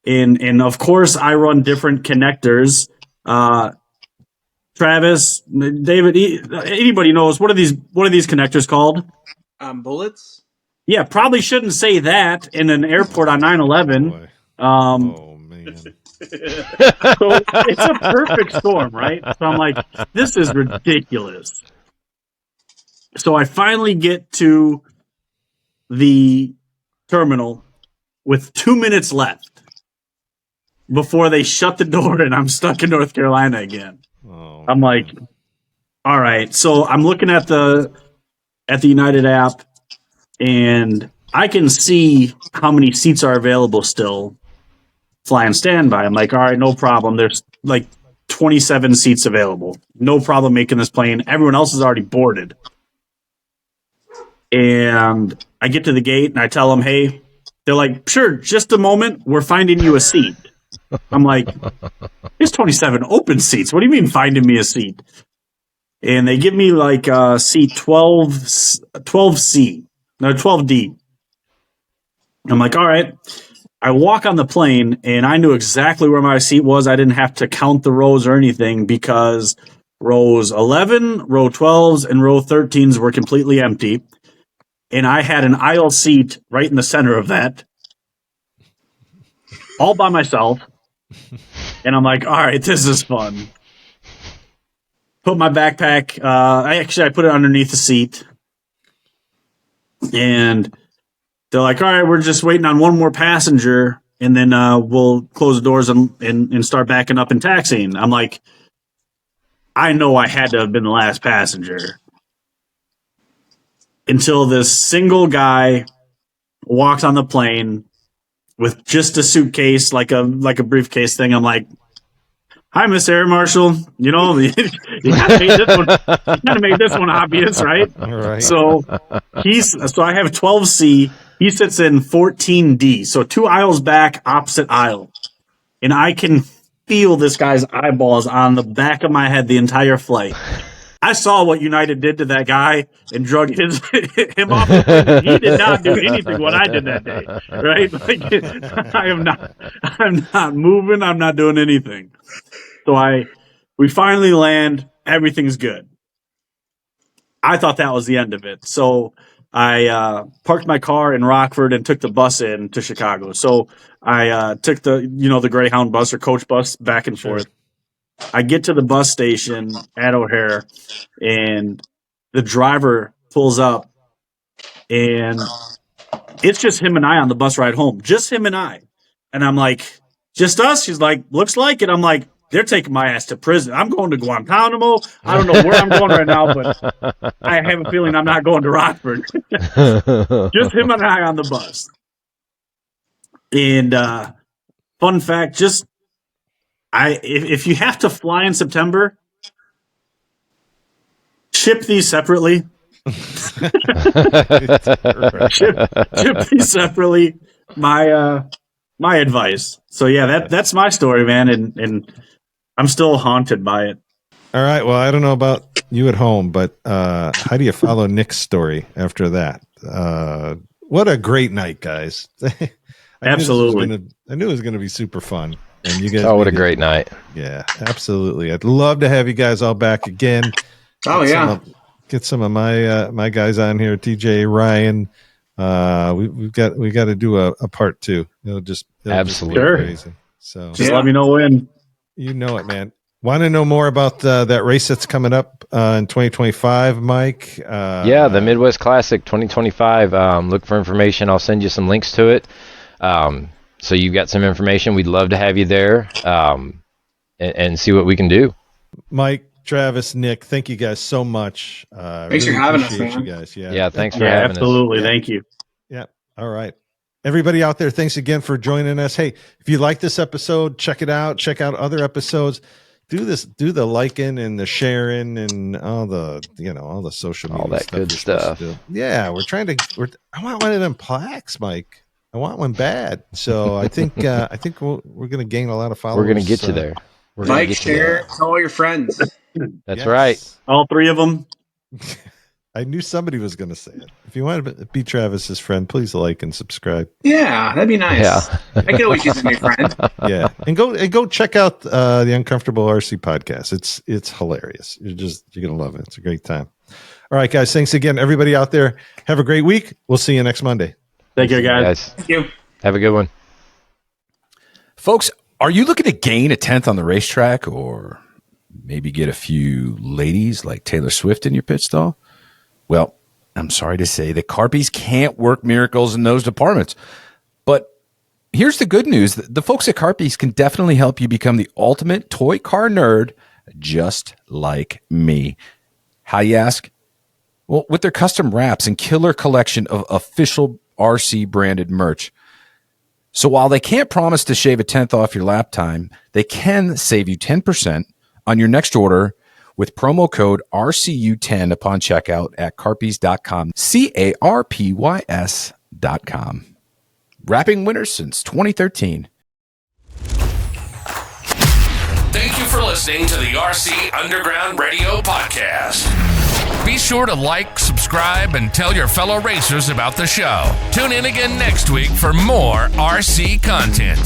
Speaker 6: And of course, I run different connectors. Travis, David, anybody knows what are these connectors called?
Speaker 4: Bullets?
Speaker 6: Yeah, probably shouldn't say that in an airport on 9/11.
Speaker 3: Oh, man.
Speaker 6: So it's a perfect storm, right? So I'm like, this is ridiculous. So I finally get to the terminal with 2 minutes left before they shut the door and I'm stuck in North Carolina again.
Speaker 3: Oh,
Speaker 6: I'm like, all right. So I'm looking at the United app and I can see how many seats are available still flying standby. I'm like, all right, no problem. There's 27 seats available. No problem making this plane. Everyone else is already boarded. And I get to the gate and I tell them, hey, they're like, sure, just a moment. We're finding you a seat. I'm like, there's 27 open seats. What do you mean finding me a seat? And they give me seat 12C, no, 12D. I'm like, all right. I walk on the plane and I knew exactly where my seat was. I didn't have to count the rows or anything because rows 11, row 12s, and row 13s were completely empty. And I had an aisle seat right in the center of that, all by myself. And I'm like, all right, this is fun. Put my backpack, I put it underneath the seat. And they're like, all right, we're just waiting on one more passenger, and then we'll close the doors and start backing up and taxiing. I'm like, I know I had to have been the last passenger. Until this single guy walks on the plane with just a suitcase, like a briefcase thing. I'm like, hi, Mr. Air Marshal. You know, you gotta make this one obvious, right?
Speaker 3: All right.
Speaker 6: So I have 12C. He sits in 14D. So 2 aisles back, opposite aisle. And I can feel this guy's eyeballs on the back of my head the entire flight. I saw what United did to that guy and drug him off the plane. He did not do anything what I did that day, right? Like, I'm not moving. I'm not doing anything. So we finally land. Everything's good. I thought that was the end of it. So I parked my car in Rockford and took the bus in to Chicago. So I took the Greyhound bus or coach bus back and forth. I get to the bus station at O'Hare, and the driver pulls up, and it's just him and I on the bus ride home. Just him and I. And I'm like, just us? She's like, looks like it. I'm like, they're taking my ass to prison. I'm going to Guantanamo. I don't know where I'm going right now, but I have a feeling I'm not going to Rockford. Just him and I on the bus. And fun fact, if you have to fly in September, ship these separately. ship these separately. My advice. So yeah, that's my story, man, and I'm still haunted by it.
Speaker 3: All right. Well, I don't know about you at home, but how do you follow Nick's story after that? What a great night, guys!
Speaker 6: Absolutely.
Speaker 3: I knew it was going to be super fun. And you guys,
Speaker 5: what a great night.
Speaker 3: Yeah, absolutely. I'd love to have you guys all back again. Get some of my guys on here, TJ, Ryan. We got to do a part 2. It'll just
Speaker 5: absolutely
Speaker 3: be crazy. So
Speaker 6: just let me know when.
Speaker 3: You know it, man. Want to know more about that race that's coming up in 2025, Mike?
Speaker 5: The Midwest Classic 2025. Look for information. I'll send you some links to it. So you've got some information. We'd love to have you there and see what we can do.
Speaker 3: Mike, Travis, Nick, thank you guys so much.
Speaker 4: Thanks for having us, man.
Speaker 3: You guys.
Speaker 5: Yeah, thanks for having us.
Speaker 6: Absolutely. Thank you.
Speaker 3: Yeah. All right. Everybody out there, thanks again for joining us. Hey, if you like this episode, check it out. Check out other episodes. Do the liking and the sharing and all the social media,
Speaker 5: all that good stuff.
Speaker 3: Yeah, I want one of them plaques, Mike. I want one bad. So I think we're going to gain a lot of followers.
Speaker 5: We're going to get you there.
Speaker 4: Like, share, tell all your friends.
Speaker 5: That's right.
Speaker 6: All 3 of them.
Speaker 3: I knew somebody was going to say it. If you want to be Travis's friend, please like and subscribe.
Speaker 4: Yeah, that'd be nice. Yeah. I could always use a new friend.
Speaker 3: Yeah, and go check out the Uncomfortable RC podcast. It's hilarious. You're gonna love it. It's a great time. All right, guys. Thanks again, everybody out there. Have a great week. We'll see you next Monday.
Speaker 6: Thank you, guys.
Speaker 4: Thank you.
Speaker 5: Have a good one,
Speaker 8: folks. Are you looking to gain a 10th on the racetrack, or maybe get a few ladies like Taylor Swift in your pit stall? Well, I'm sorry to say that Carpies can't work miracles in those departments. But here's the good news. The folks at Carpies can definitely help you become the ultimate toy car nerd, just like me. How, you ask? Well, with their custom wraps and killer collection of official RC branded merch. So while they can't promise to shave a 10th off your lap time, they can save you 10% on your next order with promo code RCU10 upon checkout at carpies.com, CARPYS.com. Wrapping winners since 2013.
Speaker 7: Thank you for listening to the RC Underground Radio Podcast. Be sure to like, subscribe, and tell your fellow racers about the show. Tune in again next week for more RC content.